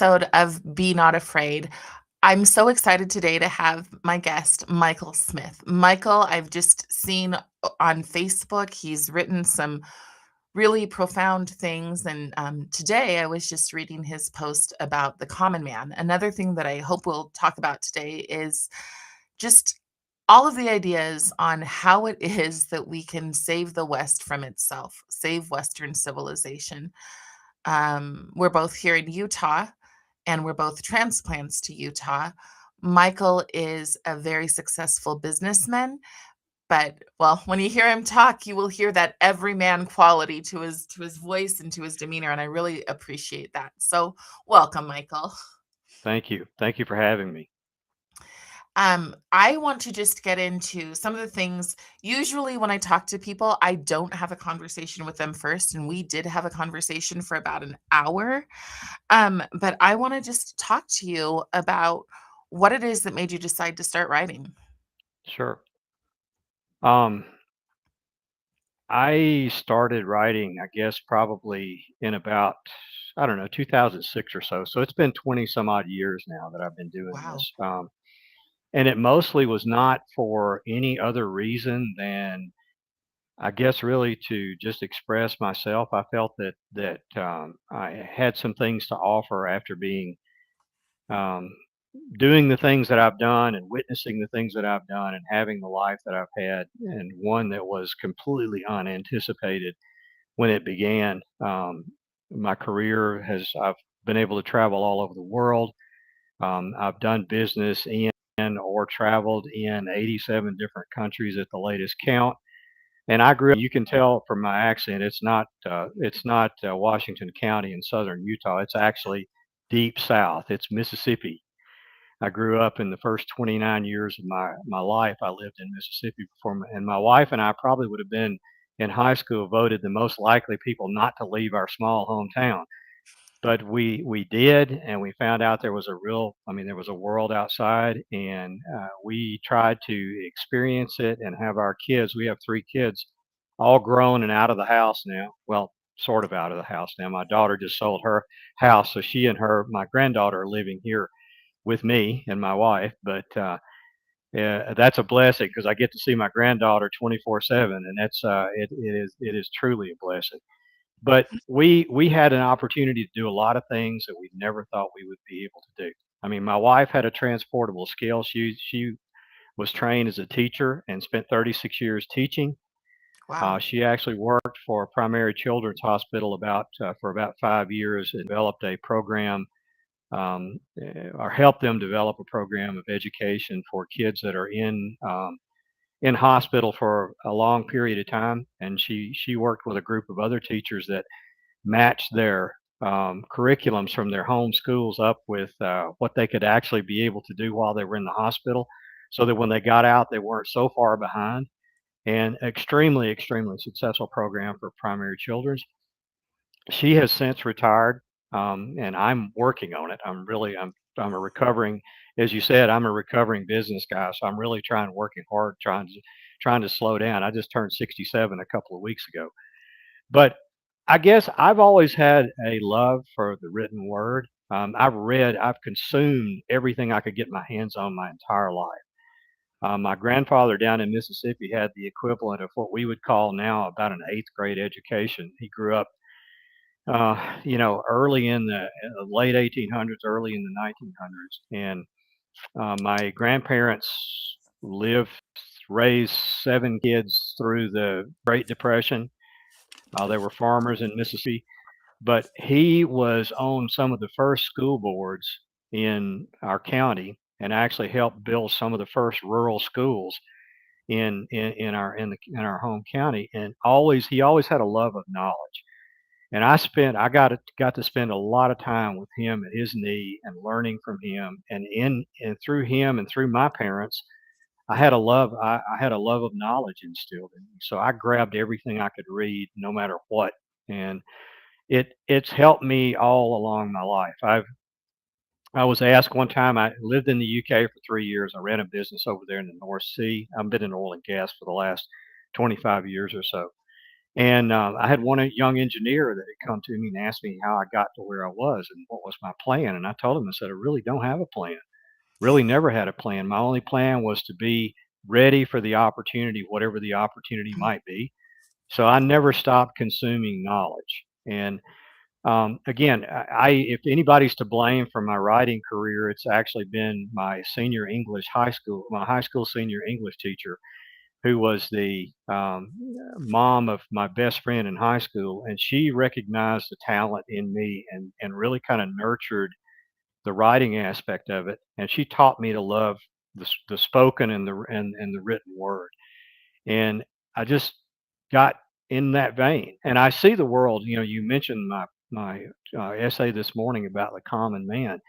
Episode of Be Not Afraid. I'm so excited today to have my guest, Michael Smith. Michael, I've just seen on Facebook, he's written some really profound things. And today I was just reading his post about the common man. Another thing that I hope we'll talk about today is just all of the ideas on how it is that we can save the West from itself, save Western civilization. We're both here in Utah and we're both transplants to Utah. Michael is a very successful businessman, but well, when you hear him talk, you will hear that everyman quality to his voice and to his demeanor, and I really appreciate that. So, welcome, Michael. Thank you. Thank you for having me. I want to just get into some of the things. Usually, when I talk to people, I don't have a conversation with them first, and we did have a conversation for about an hour. But I want to just talk to you about what it is that made you decide to start writing. Sure. Um, I started writing, I guess, probably in about, I don't know, 2006 or so. So it's been 20 some odd years now that I've been doing Wow. this. And it mostly was not for any other reason than, I guess, really to just express myself. I felt that I had some things to offer after being um, doing the things that I've done and witnessing the things that I've done and having the life that I've had, and one that was completely unanticipated when it began. My career has, I've been able to travel all over the world. I've done business in or traveled in 87 different countries at the latest count. And I grew up. You can tell from my accent, it's not Washington County in southern Utah. It's actually deep south. It's Mississippi. I grew up in the first 29 years of my life. I lived in Mississippi before, and my wife and I probably would have been in high school voted the most likely people not to leave our small hometown. But we did, and we found out there was a real, I mean, there was a world outside, and we tried to experience it and have our kids. We have three kids, all grown and out of the house now. Well, sort of out of the house now. My daughter just sold her house, so she and my granddaughter are living here with me and my wife. But that's a blessing because I get to see my granddaughter 24/7, and it is truly a blessing. But we had an opportunity to do a lot of things that we never thought we would be able to do. I mean, my wife had a transportable skill. She was trained as a teacher and spent 36 years teaching. Wow. She actually worked for Primary Children's Hospital for about 5 years and developed a program or help them develop a program of education for kids that are in hospital for a long period of time. And she worked with a group of other teachers that matched their curriculums from their home schools up with what they could actually be able to do while they were in the hospital, so that when they got out, they weren't so far behind. And extremely successful program for primary children. She has since retired, and I'm working on it. I'm a recovering, as you said, I'm a recovering business guy, so I'm really working hard, trying to slow down. I just turned 67 a couple of weeks ago, but I guess I've always had a love for the written word. I've consumed everything I could get my hands on my entire life. My grandfather down in Mississippi had the equivalent of what we would call now about an eighth grade education. He grew up early in the late 1800s, early in the 1900s. And my grandparents lived, raised seven kids through the Great Depression. They were farmers in Mississippi, but he was on some of the first school boards in our county and actually helped build some of the first rural schools in our home county. And he always had a love of knowledge. And I got to spend a lot of time with him at his knee and learning from him, and through him and through my parents, I had a love of knowledge instilled in me. So I grabbed everything I could read, no matter what, and it's helped me all along my life. I was asked one time. I lived in the UK for 3 years. I ran a business over there in the North Sea. I've been in oil and gas for the last 25 years or so. And I had one young engineer that had come to me and asked me how I got to where I was and what was my plan. And I told him, I said, I really don't have a plan. Really never had a plan. My only plan was to be ready for the opportunity, whatever the opportunity might be. So I never stopped consuming knowledge. And again, if anybody's to blame for my writing career, it's actually been my high school senior English teacher, who was the mom of my best friend in high school, and she recognized the talent in me and really kind of nurtured the writing aspect of it, and she taught me to love the spoken and the written word. And I just got in that vein, and I see the world. You know, you mentioned my essay this morning about the common man.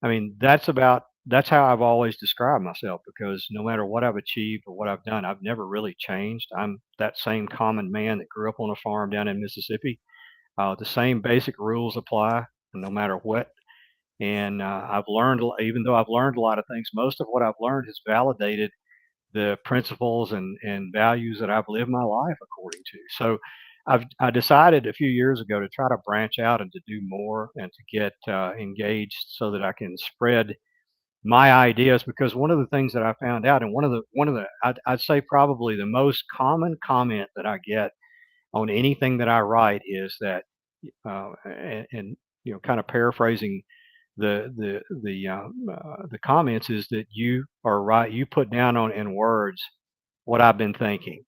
I mean, that's how I've always described myself, because no matter what I've achieved or what I've done, I've never really changed. I'm that same common man that grew up on a farm down in Mississippi. The same basic rules apply no matter what. And I've learned, even though I've learned a lot of things, most of what I've learned has validated the principles and values that I've lived my life according to. So I decided a few years ago to try to branch out and to do more and to get engaged so that I can spread my ideas. Because one of the things that I found out, and one of the I'd say probably the most common comment that I get on anything that I write is that, and you know, kind of paraphrasing the comments, is that you are right. You put down on in words what I've been thinking,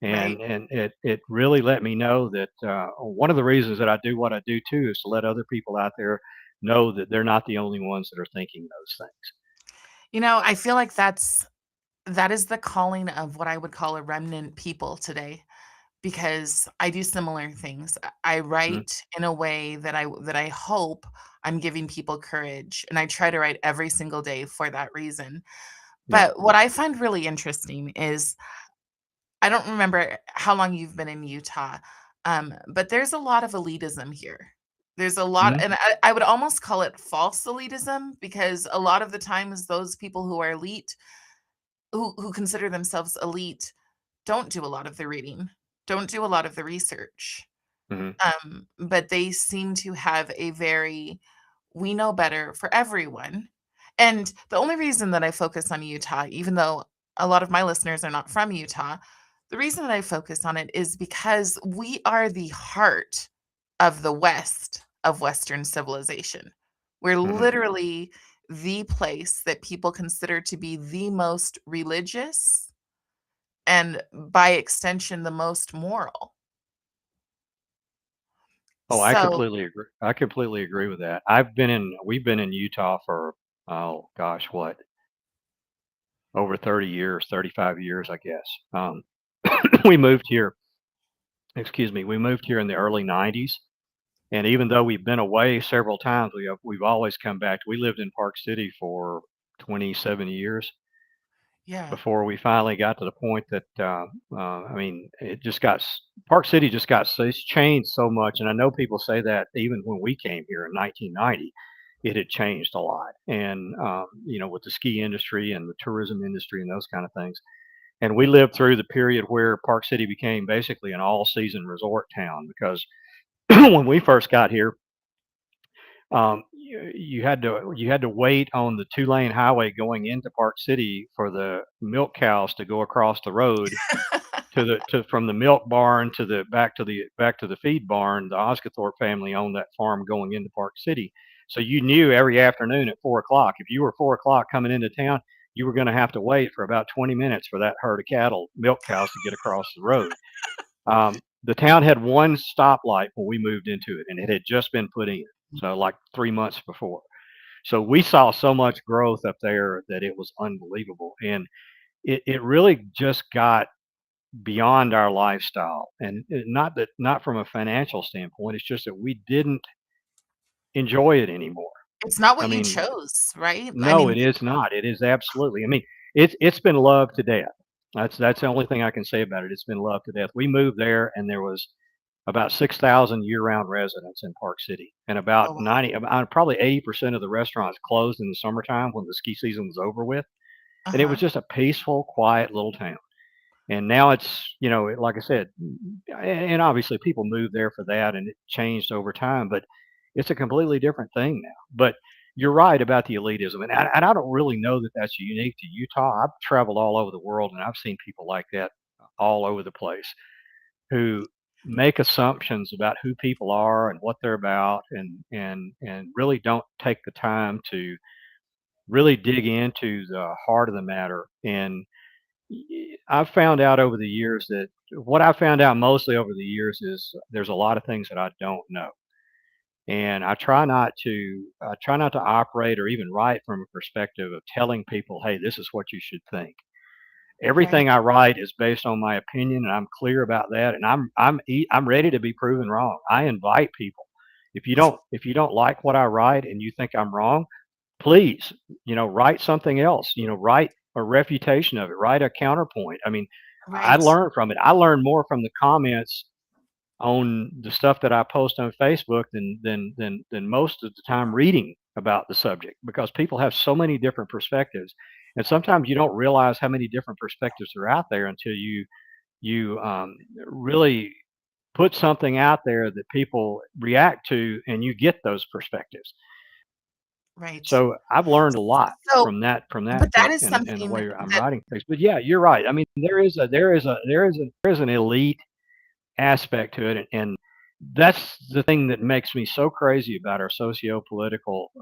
Right. and it really let me know that one of the reasons that I do what I do too is to let other people out there know that they're not the only ones that are thinking those things. I feel like that is the calling of what I would call a remnant people today, because I do similar things. I Mhm. write in a way that I hope I'm giving people courage, and I try to write every single day for that reason. Yeah. But what I find really interesting is I don't remember how long you've been in Utah, but there's a lot of elitism here. There's a lot, Mhm. and I would almost call it false elitism, because a lot of the times those people who are elite, who consider themselves elite, don't do a lot of the reading, don't do a lot of the research. Mhm. But they seem to have a very "we know better" for everyone. And the only reason that I focus on Utah, even though a lot of my listeners are not from Utah, the reason that I focus on it is because we are the heart of the West of Western civilization. We're Mhm. literally the place that people consider to be the most religious and, by extension, the most moral. Oh, I So completely agree. I completely agree with that. We've been in Utah for, oh gosh, what, over 30 years, 35 years, I guess. We moved here, excuse me, we moved here in the early 90s. And even though we've been away several times, we've always come back. We lived in Park City for 27 years yeah. before we finally got to the point that, I mean, Park City just got so, it's changed so much. And I know people say that even when we came here in 1990, it had changed a lot. And, you know, with the ski industry and the tourism industry and those kind of things. And we lived through the period where Park City became basically an all season resort town, because when we first got here, you had to wait on the 2-lane highway going into Park City for the milk cows to go across the road to from the milk barn to the back to the feed barn. The Osgathorpe family owned that farm going into Park City, so you knew every afternoon at 4 o'clock, if you were 4 o'clock coming into town, you were going to have to wait for about 20 minutes for that herd of milk cows, to get across the road. The town had one stoplight when we moved into it, and it had just been put in, so like 3 months before. So we saw so much growth up there that it was unbelievable, and it really just got beyond our lifestyle, and not from a financial standpoint. It's just that we didn't enjoy it anymore. It's not I what you mean, chose, right? I no, mean, it is not. It is absolutely. I mean, it's been loved to death. That's the only thing I can say about it. It's been loved to death. We moved there, and there was about 6,000 year-round residents in Park City, and oh, about wow. 90, probably 80% of the restaurants closed in the summertime when the ski season was over with. And it was Uh-huh. just a peaceful, quiet little town. And now it's, like I said, and obviously people moved there for that, and it changed over time, but it's a completely different thing now. But you're right about the elitism, and I don't really know that that's unique to Utah. I've traveled all over the world, and I've seen people like that all over the place who make assumptions about who people are and what they're about, and really don't take the time to really dig into the heart of the matter. And I've found out over the years that what I found out mostly over the years is there's a lot of things that I don't know. And I try not to operate or even write from a perspective of telling people, hey, this is what you should think. Right, Everything I write is based on my opinion, and I'm clear about that. And I'm ready to be proven wrong. I invite people. If you don't like what I write and you think I'm wrong, please, write something else. Write a refutation of it. Write a counterpoint. I mean, I right, learn from it. I learn more from the comments on the stuff that I post on Facebook than most of the time reading about the subject, because people have so many different perspectives, and sometimes you don't realize how many different perspectives are out there until you really put something out there that people react to, and you get those perspectives. right. So I've learned a lot So, from that but that is in the something way I'm that writing things. But yeah, you're right. I mean, there is an elite aspect to it, and that's the thing that makes me so crazy about our socio-political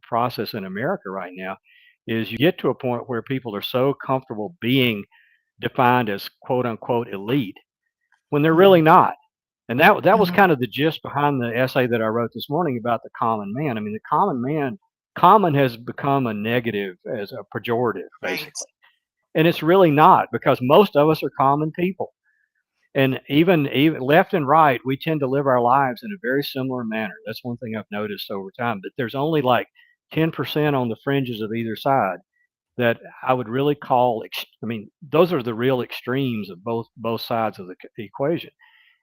process in America right now. Is you get to a point where people are so comfortable being defined as quote unquote elite when they're really mhm, not. And that was mhm, kind of the gist behind the essay that I wrote this morning about the common man. I mean, the common man, common has become a negative, as a pejorative, right, basically. And it's really not, because most of us are common people. And even left and right, we tend to live our lives in a very similar manner. That's one thing I've noticed over time. But there's only like 10% on the fringes of either side that I would really call. I mean, those are the real extremes of both sides of the equation.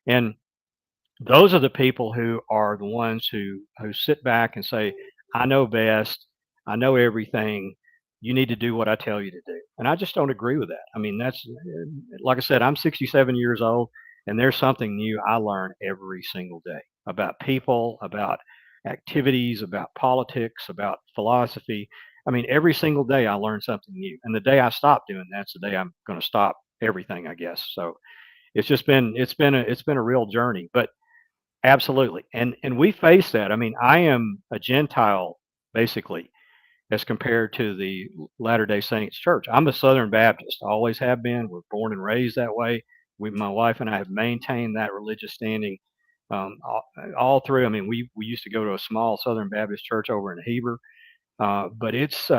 And those are the people who are the ones who sit back and say, "I know best. I know everything. You need to do what I tell you to do." And I just don't agree with that. I mean, that's like I said, I'm 67 years old, and there's something new I learn every single day about people, about activities, about politics, about philosophy. I mean, every single day I learn something new. And the day I stop doing that's the day I'm going to stop everything, I guess. So it's been a real journey, but absolutely. And we face that. I mean, I am a Gentile basically as compared to the Latter-day Saints church. I'm a Southern Baptist. I always have been. We're born and raised that way. My wife and I have maintained that religious standing all through. I mean, we used to go to a small Southern Baptist church over in Heber, but it's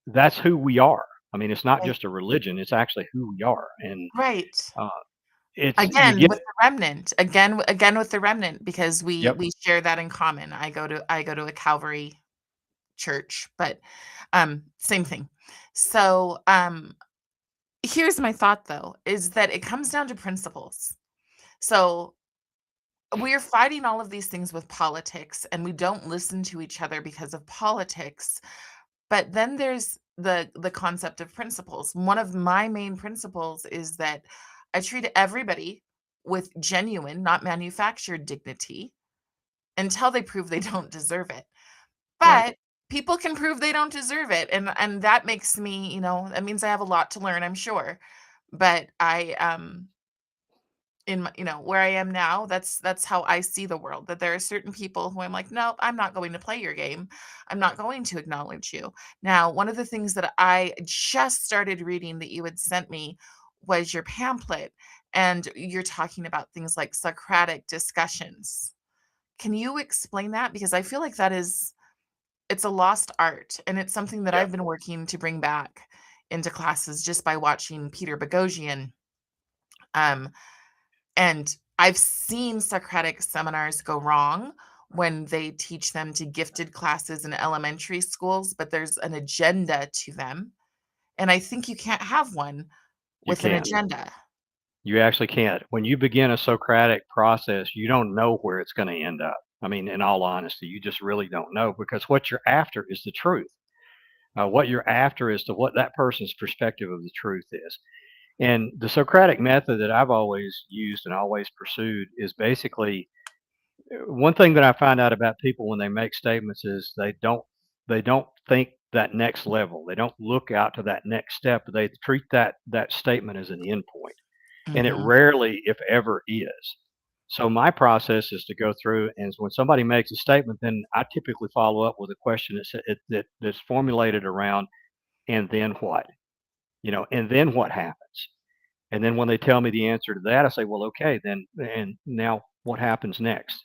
that's who we are. I mean, it's not right, just a religion; it's actually who we are. And right. uh, it's you Again, get with the remnant, again with the remnant, because we yep, we share that in common. I go to a Calvary church, but, same thing. So, here's my thought though, is that it comes down to principles. So, we're fighting all of these things with politics, and we don't listen to each other because of politics. But then there's the concept of principles. One of my main principles is that I treat everybody with genuine, not manufactured dignity until they prove they don't deserve it. right. But people can prove they don't deserve it, and that makes me, that means I have a lot to learn, I'm sure. But in my, where I am now, that's how I see the world. That there are certain people who I'm like, nope, I'm not going to play your game. I'm not going to acknowledge you. Now, one of the things that I just started reading that you had sent me was your pamphlet, and you're talking about things like Socratic discussions. Can you explain that? Because I feel like it's a lost art, and it's something that Yep. I've been working to bring back into classes just by watching Peter Boghossian. Um, and I've seen Socratic seminars go wrong when they teach them to gifted classes in elementary schools, but there's an agenda to them. And I think you can't have one You with an can't. agenda. You actually can't. When you begin a Socratic process, you don't know where it's going to end up. I mean, in all honesty, you just really don't know, because what you're after is the truth. What you're after is to what that person's perspective of the truth is. And the Socratic method that I've always used and always pursued is basically one thing that I find out about people when they make statements is they don't think that next level. They don't look out to that next step. They treat that statement as an endpoint, and it Mhm. rarely, if ever, is. So my process is to go through, and when somebody makes a statement, then I typically follow up with a question that's formulated around, and then what? And then what happens? And then when they tell me the answer to that, I say, well, okay, then, and now what happens next?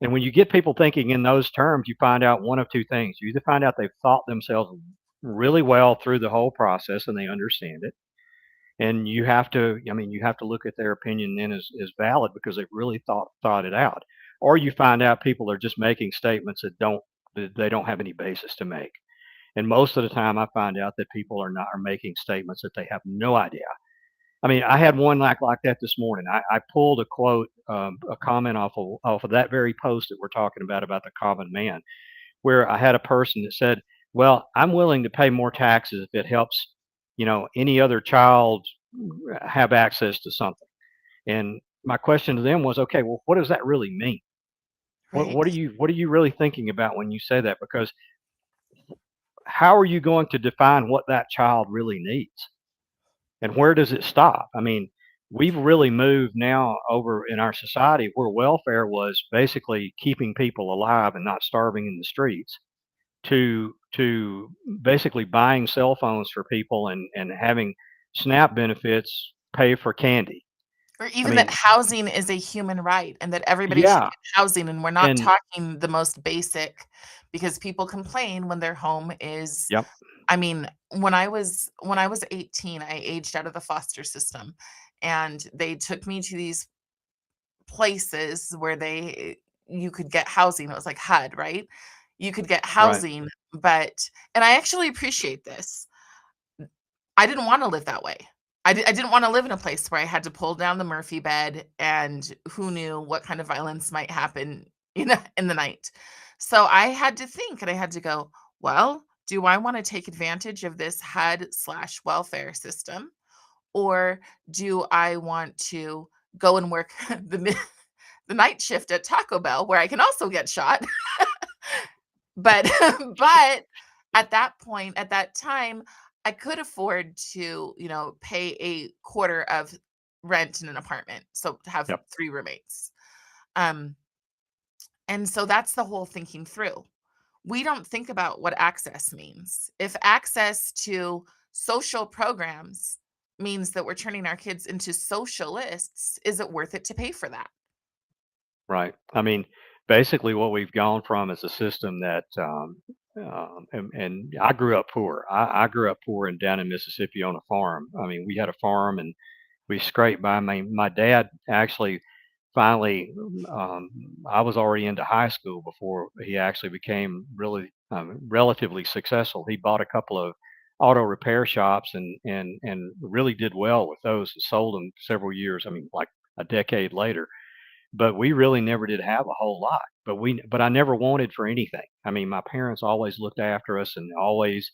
And when you get people thinking in those terms, you find out one of two things. You either find out they've thought themselves really well through the whole process and they understand it. And you have to look at their opinion then as valid because they've really thought it out. Or you find out people are just making statements that they don't have any basis to make. And most of the time I find out that people are making statements that they have no idea. I mean, I had one like that this morning. I pulled a quote, a comment off of that very post that we're talking about the common man, where I had a person that said, "Well, I'm willing to pay more taxes if it helps, any other child have access to something." And my question to them was, "Okay, well, what does that really mean? What Right. what are you what are you really thinking about when you say that? Because how are you going to define what that child really needs?" And where does it stop? I mean, we've really moved now over in our society where welfare was basically keeping people alive and not starving in the streets to basically buying cell phones for people and having SNAP benefits pay for candy. Or I even that mean, housing is a human right and that everybody should yeah, get housing, and we're not and talking the most basic because people complain when their home is yep, I mean, when I was 18, I aged out of the foster system, and they took me to these places where you could get housing. It was like HUD, right? You could get right, housing, but and I actually appreciate this. I didn't wanna live that way. I didn't wanna live in a place where I had to pull down the Murphy bed, and who knew what kind of violence might happen, in the night. So I had to think, and I had to go, "Well, do I wanna take advantage of this HUD/welfare system, or do I want to go and work the night shift at Taco Bell where I can also get shot?" But but at that point, at that time, I could afford to, pay a quarter of rent in an apartment, so to have yep, 3 roommates. Um, and so that's the whole thinking through. We don't think about what access means. If access to social programs means that we're turning our kids into socialists, is it worth it to pay for that? right. I mean, basically, what we've gone from is a system that, and I grew up poor. I grew up poor and down in Mississippi on a farm. I mean, we had a farm and we scraped by. My dad actually finally, I was already into high school before he actually became really relatively successful. He bought a couple of auto repair shops and really did well with those and sold them several years. I mean, like a decade later. But we really never did have a whole lot. But I never wanted for anything. I mean, my parents always looked after us and always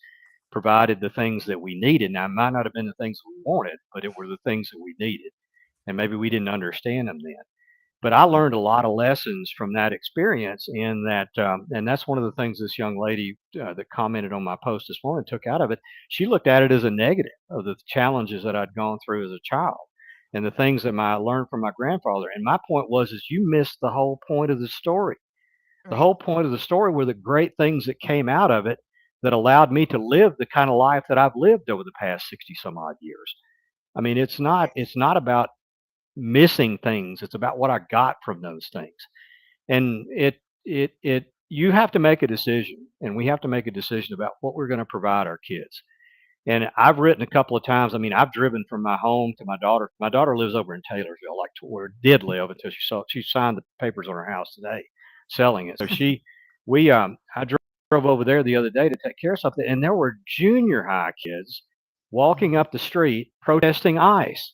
provided the things that we needed. Now, it might not have been the things we wanted, but it were the things that we needed. And maybe we didn't understand them then. But I learned a lot of lessons from that experience in that, and that's one of the things this young lady that commented on my post this morning took out of it. She looked at it as a negative of the challenges that I'd gone through as a child and the things that I learned from my grandfather. And my point was, is you missed the whole point of the story. The Right. whole point of the story were the great things that came out of it that allowed me to live the kind of life that I've lived over the past 60 some odd years. I mean, it's not about missing things. It's about what I got from those things. And you have to make a decision, and we have to make a decision about what we're going to provide our kids. And I've written a couple of times. I mean, I've driven from my home to my daughter. My daughter lives over in Taylorsville, like to where did live until she signed the papers on her house today, selling it. So I drove over there the other day to take care of something, and there were junior high kids walking Mhm. up the street protesting ICE.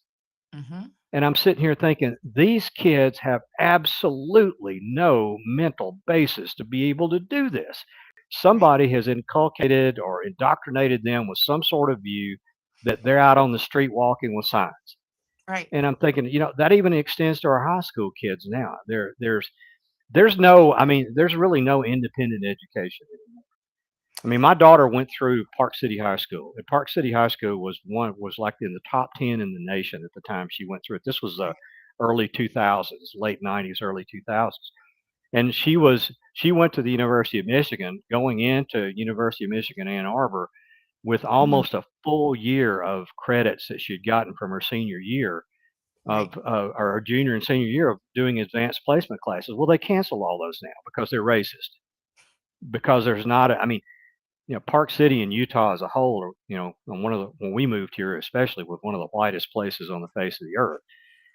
Mhm. And I'm sitting here thinking, these kids have absolutely no mental basis to be able to do this. Right. Somebody has inculcated or indoctrinated them with some sort of view that they're out on the street walking with signs. Right. And I'm thinking, that even extends to our high school kids now. There's no, I mean, there's really no independent education. I mean, my daughter went through Park City High School. And Park City High School was like in the top 10 in the nation at the time she went through it. This was the Right. early 2000s, late 90s, early 2000s. And she went to the University of Michigan, going into University of Michigan Ann Arbor with Mhm. almost a full year of credits that she'd gotten from her senior year Right. or her junior and senior year of doing advanced placement classes. Well, they cancel all those now because they're racist. Because there's not, I mean, Park City in Utah as a whole, when we moved here, especially with one of the whitest places on the face of the earth.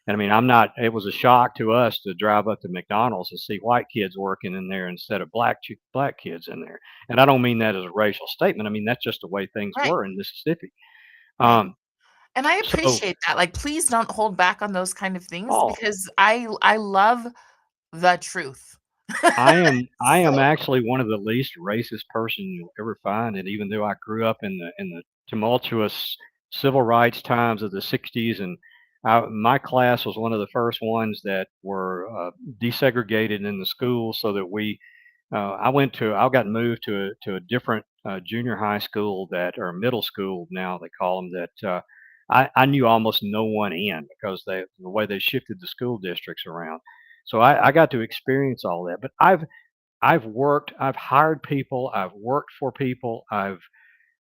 And I mean, it was a shock to us to drive up to McDonald's and see white kids working in there instead of black kids in there. And I don't mean that as a racial statement. I mean, that's just the way things Right. were in Mississippi. Right. Um, And I so, appreciate that. Like, please don't hold back on those kind of things oh, because I love the truth. I am So actually one of the least racist person you'll ever find, and even though I grew up in the tumultuous civil rights times of the '60s, and my class was one of the first ones that were desegregated in the school, so that I got moved to a different junior high school or middle school now they call them that. I knew almost no one in because the way they shifted the school districts around. So I got to experience all that. But I've hired people, I've worked for people, I've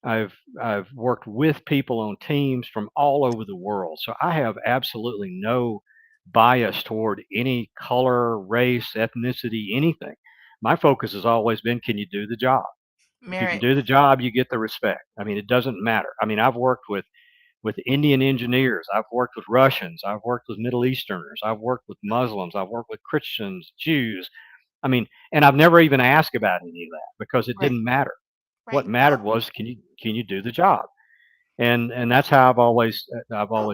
I've worked with people on teams from all over the world. So I have absolutely no bias toward any color, race, ethnicity, anything. My focus has always been, can you do the job? If you can merit. do the job, you get the respect. I mean, it doesn't matter. I mean, I've worked with Indian engineers, I've worked with Russians, I've worked with Middle Easterners, I've worked with Muslims, I've worked with Christians, Jews. I mean, and I've never even asked about any of that because it Right. didn't matter. What Right. mattered was, can you do the job? And that's how I've always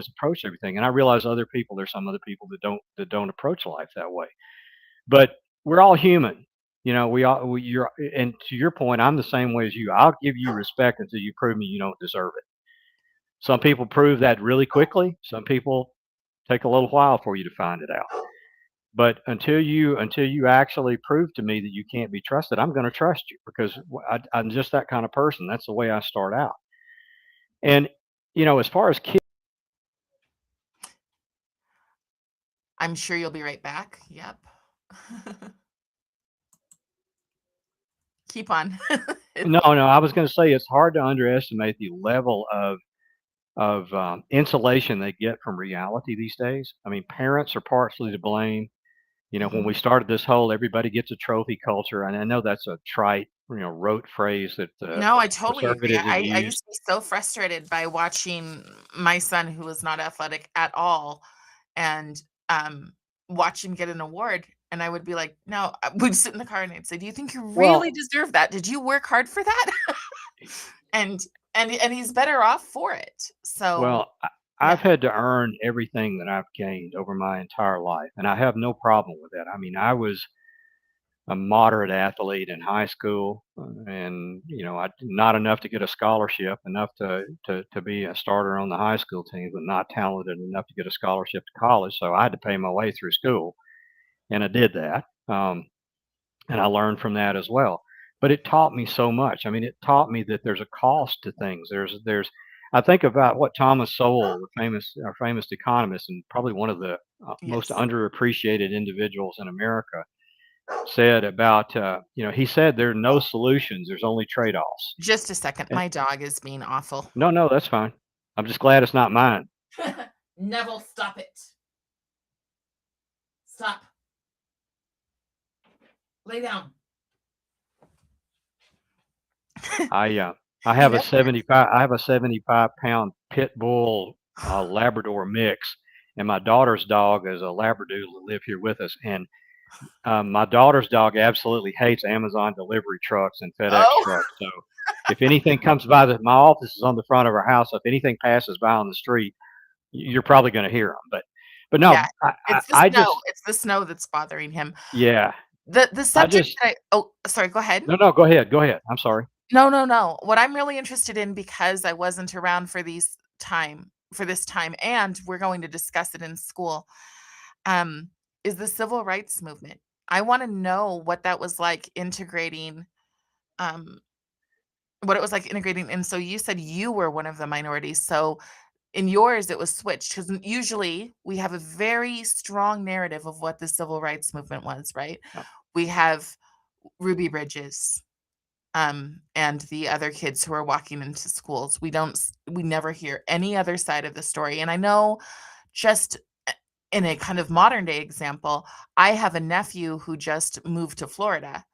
approached everything. And I realize there's some other people that don't approach life that way. But we're all human. You're, and to your point, I'm the same way as you. I'll give you respect until you prove me you don't deserve it. Some people prove that really quickly. Some people take a little while for you to find it out. But until you actually prove to me that you can't be trusted, I'm going to trust you because I'm just that kind of person. That's the way I start out. And as far as kids, I'm sure you'll be right back. Yep. Keep on. no, no, I was going to say it's hard to underestimate the level of insulation they get from reality these days. I mean, parents are partially to blame. When we Mhm. started this whole everybody gets a trophy culture, and I know that's a trite, rote phrase that No, I totally agree. conservatives have I used. used to be so frustrated by watching my son, who was not athletic at all, and, um, watch him get an award, and I would be like, "No," we'd sit in the car and I'd say, "Do you think you really Well, deserve that? Did you work hard for that?" And and he's better off for it. So, I've yeah. had to earn everything that I've gained over my entire life, and I have no problem with that. I mean, I was a moderate athlete in high school, and not enough to get a scholarship, enough to be a starter on the high school team, but not talented enough to get a scholarship to college. So I had to pay my way through school, and I did that, and I learned from that as well. But it taught me so much. I mean, it taught me that there's a cost to things. I think about what Thomas Sowell, our famous economist, and probably one of the most Yes. underappreciated individuals in America, said about, he said there are no solutions, there's only trade-offs. Just a second, And my dog is being awful. no, no, that's fine. I'm just glad it's not mine. Neville, stop it. Stop. Lay down. I uh, He never is. I have a 75-pound pit bull Labrador mix, and my daughter's dog is a Labradoodle that live here with us. And my daughter's dog absolutely hates Amazon delivery trucks and FedEx Oh, trucks. So if anything comes by, my office is on the front of our house. So if anything passes by on the street, you're probably going to hear them. But yeah. no, It's the I snow. just, It's the snow that's bothering him. yeah, The I subject just, that I oh, sorry, go ahead. no, no, go ahead, go ahead. I'm sorry. No, no, no. What I'm really interested in, because I wasn't around for these time for this time, and we're going to discuss it in school, um, is the civil rights movement. I wanna know what that was like integrating, um, what it was like integrating, and so you said you were one of the minorities, so in yours, it was switched because usually we have a very strong narrative of what the civil rights movement was, right? Yeah. We have Ruby Bridges, and the other kids who are walking into schools. We never hear any other side of the story. And I know just in a kind of modern day example, I have a nephew who just moved to Florida.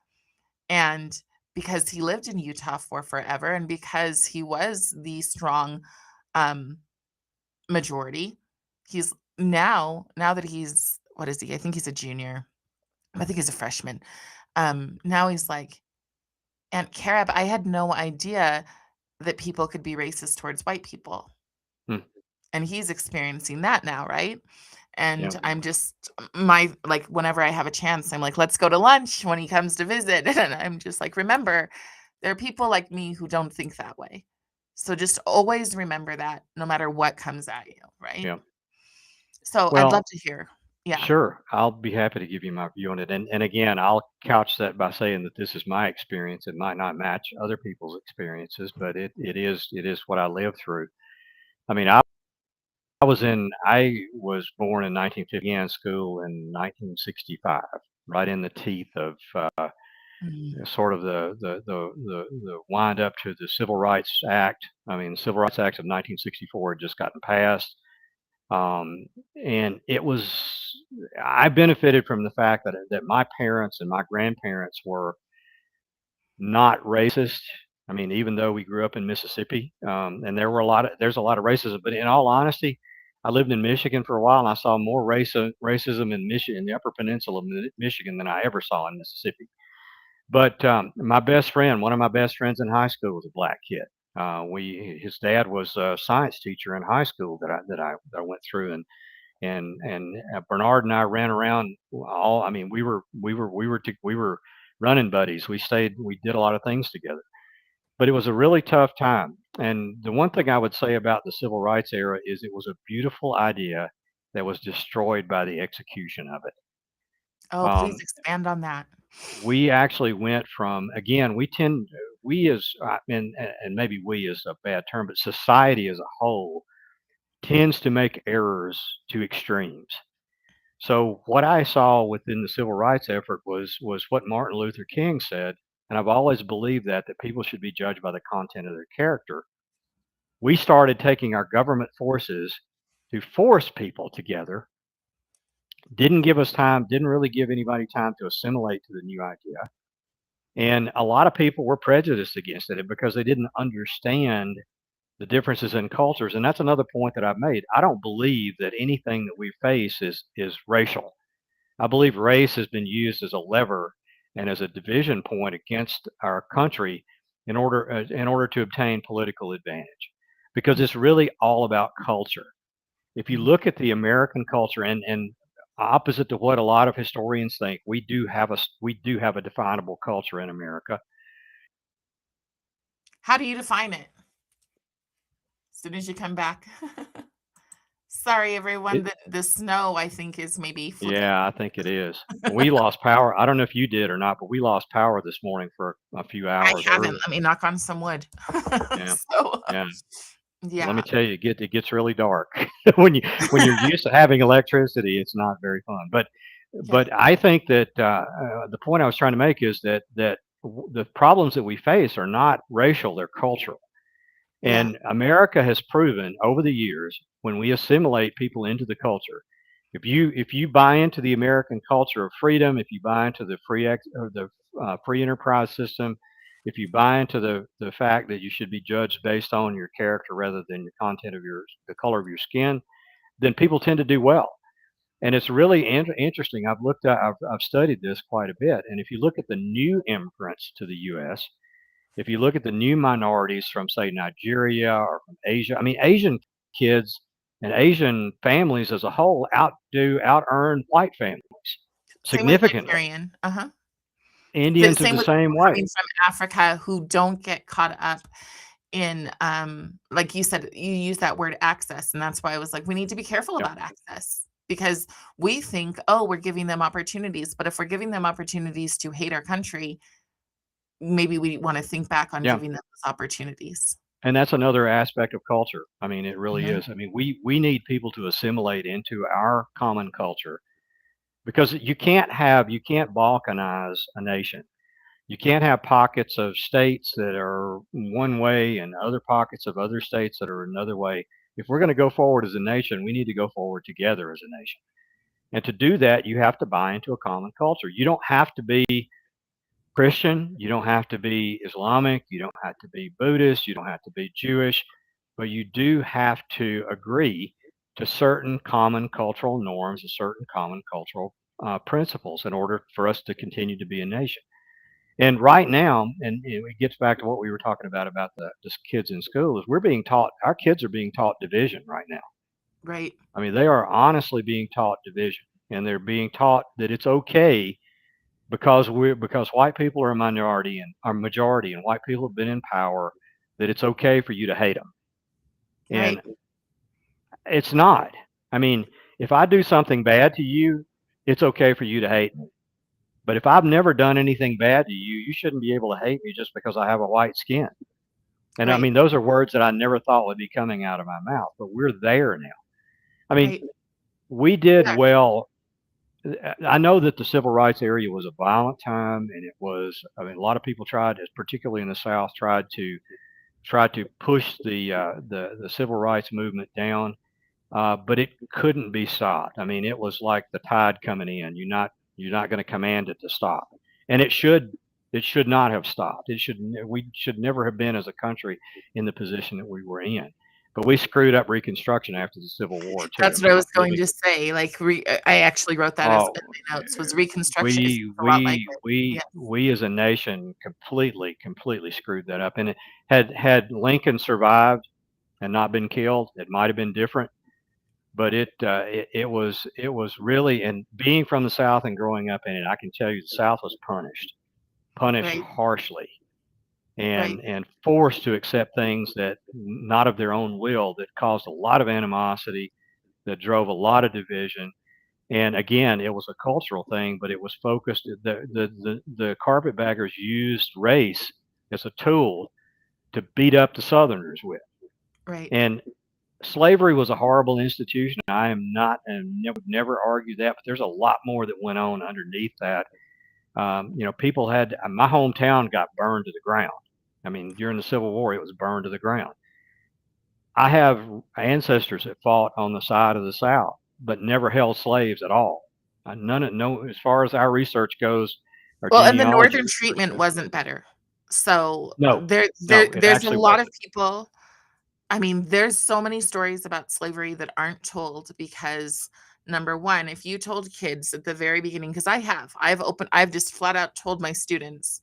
And because he lived in Utah for forever and because he was the strong um, majority, he's now that he's what is he? I think he's a junior. I think he's a freshman. Now he's like, Aunt Carib, I had no idea that people could be racist towards white people. Hmm. And he's experiencing that now, right? And Yeah. I'm just my like whenever I have a chance, I'm like, let's go to lunch when he comes to visit. And I'm just like, remember, there are people like me who don't think that way. So just always remember that no matter what comes at you, right? Yeah. So I'd love Well, to hear. Yeah. sure. I'll be happy to give you my view on it. And again, I'll couch that by saying that this is my experience. It might not match other people's experiences, but it is what I lived through. I mean, I was born in 1950, began school in 1965, right in the teeth of Mm, sort of the wind up to the Civil Rights Act. I mean, the Civil Rights Act of 1964 had just gotten passed. Um, and it was I benefited from the fact that my parents and my grandparents were not racist. I mean, even though we grew up in Mississippi, and there's a lot of racism, but in all honesty, I lived in Michigan for a while, and I saw more racism in Michigan, in the Upper Peninsula of Michigan, than I ever saw in Mississippi. But one of my best friends in high school, was a black kid. His dad was a science teacher in high school that I went through, and Bernard and I ran around all. I mean, we were running buddies. We did a lot of things together, but it was a really tough time. And the one thing I would say about the civil rights era is it was a beautiful idea that was destroyed by the execution of it. oh, please Um, expand on that. we actually went from again we as and maybe we is a bad term, but society as a whole tends to make errors to extremes. So what I saw within the civil rights effort was what Martin Luther King said, and I've always believed that people should be judged by the content of their character. We started taking our government forces to force people together, didn't give us time, didn't really give anybody time to assimilate to the new idea. And a lot of people were prejudiced against it because they didn't understand the differences in cultures. And that's another point that I've made. I don't believe that anything that we face is racial. I believe race has been used as a lever and as a division point against our country in order to obtain political advantage, because it's really all about culture. If you Mhm. look at the American culture, and opposite to what a lot of historians think, we do have a definable culture in America. How do you define it? As soon as you come back. Sorry, everyone. It, The snow, I think, is maybe flipping. yeah, I think it is. We lost power. I don't know if you did or not, but we lost power this morning for a few I hours haven't. early. Let me knock on some wood. Yeah, So, yeah. Let me yeah, tell you, it gets really dark when you're used to having electricity. It's not very fun. But yeah, but I think that the point I was trying to make is that the problems that we face are not racial; they're cultural. yeah. And America has proven over the years, when we assimilate people into the culture, if you buy into the American culture of freedom, if you buy into the free enterprise system, if you buy into the fact that you should be judged based on your character rather than the color of your skin, then people tend to do well. And it's really interesting. I've studied this quite a bit. And if you look at the new immigrants to the U.S., if you look at the new minorities from, say, Nigeria or from Asia, I mean, Asian kids and Asian families as a whole out earn white families Same with significantly. Nigerian. Indians are Same the with same people coming way. from Africa who don't get caught up in, like you said, you use that word access, and that's why I was like, we need to be careful Yep. about access because we think, oh, we're giving them opportunities. But if we're giving them opportunities to hate our country, maybe we want to think back on Yeah. giving them those opportunities. And that's another aspect of culture. I mean, it really Mhm. is. I mean, we need people to assimilate into our common culture because you can't balkanize a nation. You can't have pockets of states that are one way and other pockets of other states that are another way. If we're going to go forward as a nation, we need to go forward together as a nation. And to do that, you have to buy into a common culture. You don't have to be Christian, you don't have to be Islamic, you don't have to be Buddhist, you don't have to be Jewish, but you do have to agree to certain common cultural norms and certain common cultural principles in order for us to continue to be a nation. And right now, and it gets back to what we were talking about the kids in school, is our kids are being taught division right now. Right, I mean, they are honestly being taught division, and they're being taught that it's okay because white people are a minority and are majority, and white people have been in power, that it's okay for you to hate them, and right, it's not. I mean, if I do something bad to you, it's okay for you to hate me. But if I've never done anything bad to you, you shouldn't be able to hate me just because I have a white skin. And I right, mean, those are words that I never thought would be coming out of my mouth, but we're there now. I mean, right. we We did are. well. I know that the civil rights area was a violent time, and it was. I mean, a lot of people tried, particularly in the South, tried to push the civil rights movement down, but it couldn't be stopped. I mean, it was like the tide coming in. You're not going to command it to stop, and it should not have stopped. We should never have been as a country in the position that we were in. But we screwed up Reconstruction after the Civil War too. I That's what mean, I like was going really. to say, like, I actually wrote that as Oh, in my notes, was Reconstruction is a lot like it. Yes, we as a nation completely screwed that up. And had Lincoln survived and not been killed, it might have been different. But it was really, and being from the South and growing up in it, I can tell you the South was punished right, harshly, right. and forced to accept things that not of their own will, that caused a lot of animosity, that drove a lot of division. And again, it was a cultural thing, but it was focused. The carpetbaggers used race as a tool to beat up the Southerners with. Right. And slavery was a horrible institution. I am not and would never argue that, but there's a lot more that went on underneath that. People had my hometown got burned to the ground. I mean, during the Civil War, it was burned to the ground. I have ancestors that fought on the side of the South, but never held slaves at all. None of no, as far as our research goes, our Well, and the genealogy northern research treatment goes. wasn't better. So, No, no, it there's a actually lot of wasn't. people. I mean, there's so many stories about slavery that aren't told because number 1, if you told kids at the very beginning, because I've just flat out told my students,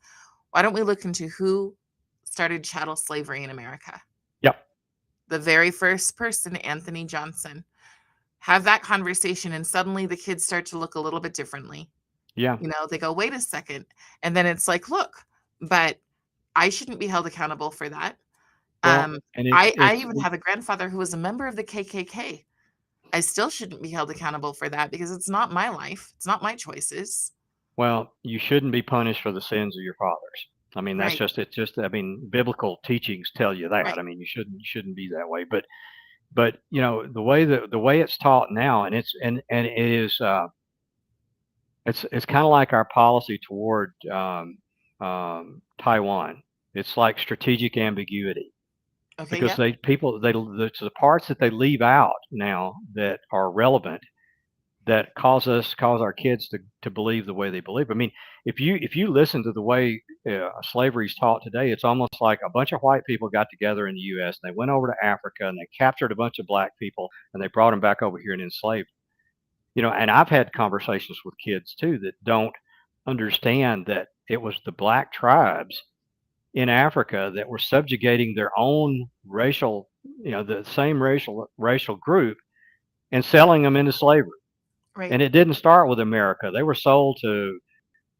"Why don't we look into who started chattel slavery in America?" Yep. The very first person, Anthony Johnson. Have that conversation, and suddenly the kids start to look a little bit differently. Yeah. They go, "Wait a second." And then it's like, "Look, but I shouldn't be held accountable for that." Well, Um, and I it's even have a grandfather who was a member of the KKK. I still shouldn't be held accountable for that because it's not my life. It's not my choices. well, you shouldn't be punished for the sins of your fathers. I mean, Right, it's just. I mean, biblical teachings tell you that. right, I mean, you shouldn't be that way. But the way it's taught now, and it is it's kind of like our policy toward Taiwan. It's like strategic ambiguity okay, because yeah, the parts that they leave out now that are relevant, that cause our kids to believe the way they believe. I mean, if you listen to the way slavery is taught today, it's almost like a bunch of white people got together in the U.S. and they went over to Africa and they captured a bunch of black people and they brought them back over here and enslaved. And I've had conversations with kids too that don't understand that it was the black tribes in Africa that were subjugating their own racial, the same racial group, and selling them into slavery. right. And it didn't start with America. They were sold to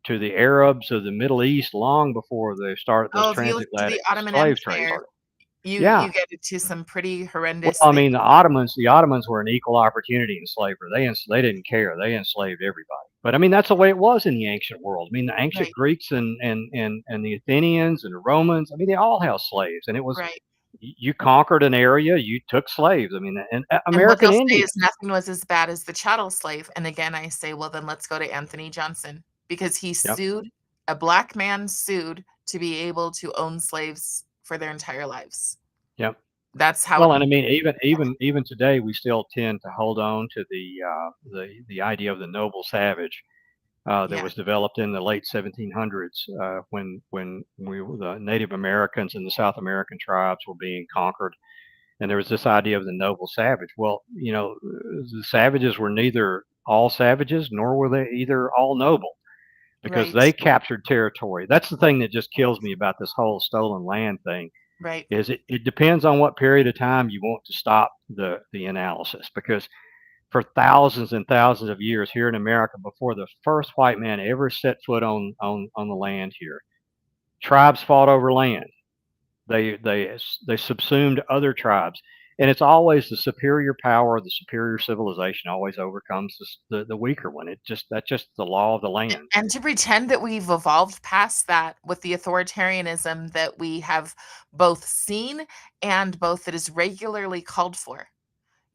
the Arabs of the Middle East long before they started those Oh, if you listen to transatlantic the Ottoman slave trade Empire, started. You Yeah. get into some pretty Well, horrendous I mean, things. The Ottomans were an equal opportunity enslaver. They didn't care. They enslaved everybody. But I mean, that's the way it was in the ancient world. I mean, the ancient Right, Greeks and the Athenians and the Romans. I mean, they all held slaves, and it was right. you conquered an area, you took slaves. I mean, and And what American they'll say is Indians. nothing was as bad as the chattel slave, and again, I say, well, then let's go to Anthony Johnson because he Yep, sued a black man sued to be able to own slaves for their entire lives. yep. That's how Well, and I mean, even today, we still tend to hold on to the idea of the noble savage that yeah, was developed in the late 1700s when the Native Americans and the South American tribes were being conquered, and there was this idea of the noble savage. Well, the savages were neither all savages nor were they either all noble because right, they captured territory. That's the thing that just kills me about this whole stolen land thing right. is it depends on what period of time you want to stop the analysis because for thousands and thousands of years here in America before the first white man ever set foot on the land here. Tribes fought over land. They subsumed other tribes, and it's always the superior power, the superior civilization always overcomes the weaker one. That's just the law of the land. And to pretend that we've evolved past that with the authoritarianism that we have both seen and both that is regularly called for.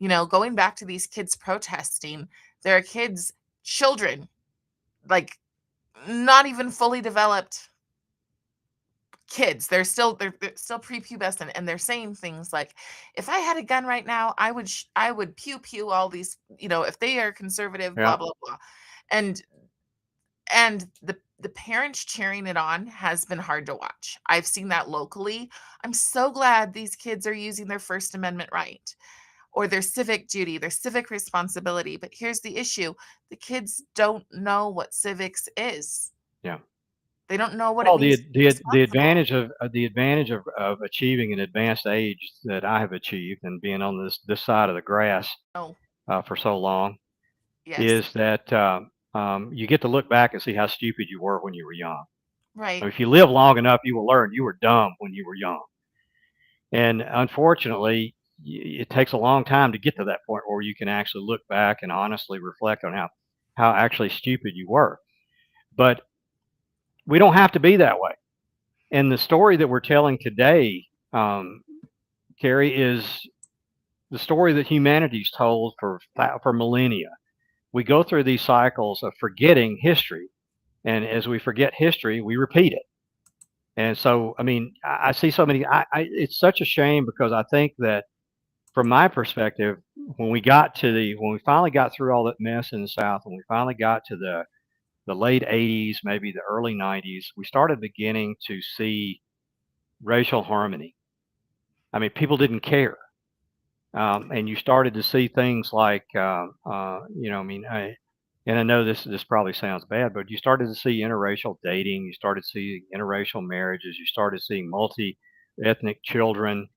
Going back to these kids protesting, there are kids, children, like not even fully developed kids. They're still prepubescent, and they're saying things like, "If I had a gun right now, I would pew pew all these. If they are conservative, blah Yeah, blah blah," and the parents cheering it on has been hard to watch. I've seen that locally. I'm so glad these kids are using their First Amendment right or their civic duty, their civic responsibility. But here's the issue: the kids don't know what civics is. yeah. They don't know what it Well, means to be responsible. the advantage of achieving an advanced age that I have achieved and being on this side of the grass Oh, for so long yes. is that you get to look back and see how stupid you were when you were young. Right, If you live long enough, you will learn you were dumb when you were young. And unfortunately, it takes a long time to get to that point where you can actually look back and honestly reflect on how actually stupid you were. But we don't have to be that way. And the story that we're telling today, Carrie, is the story that humanity's told for millennia. We go through these cycles of forgetting history, and as we forget history, we repeat it. And so, I mean, I see so many. It's such a shame because I think that, from my perspective, when we finally got through all that mess in the South, when we finally got to the late '80s, maybe the early '90s, we started beginning to see racial harmony. I mean, people didn't care. And you started to see things like, I mean, and I know this probably sounds bad, but you started to see interracial dating, you started seeing interracial marriages, you started seeing multi-ethnic children,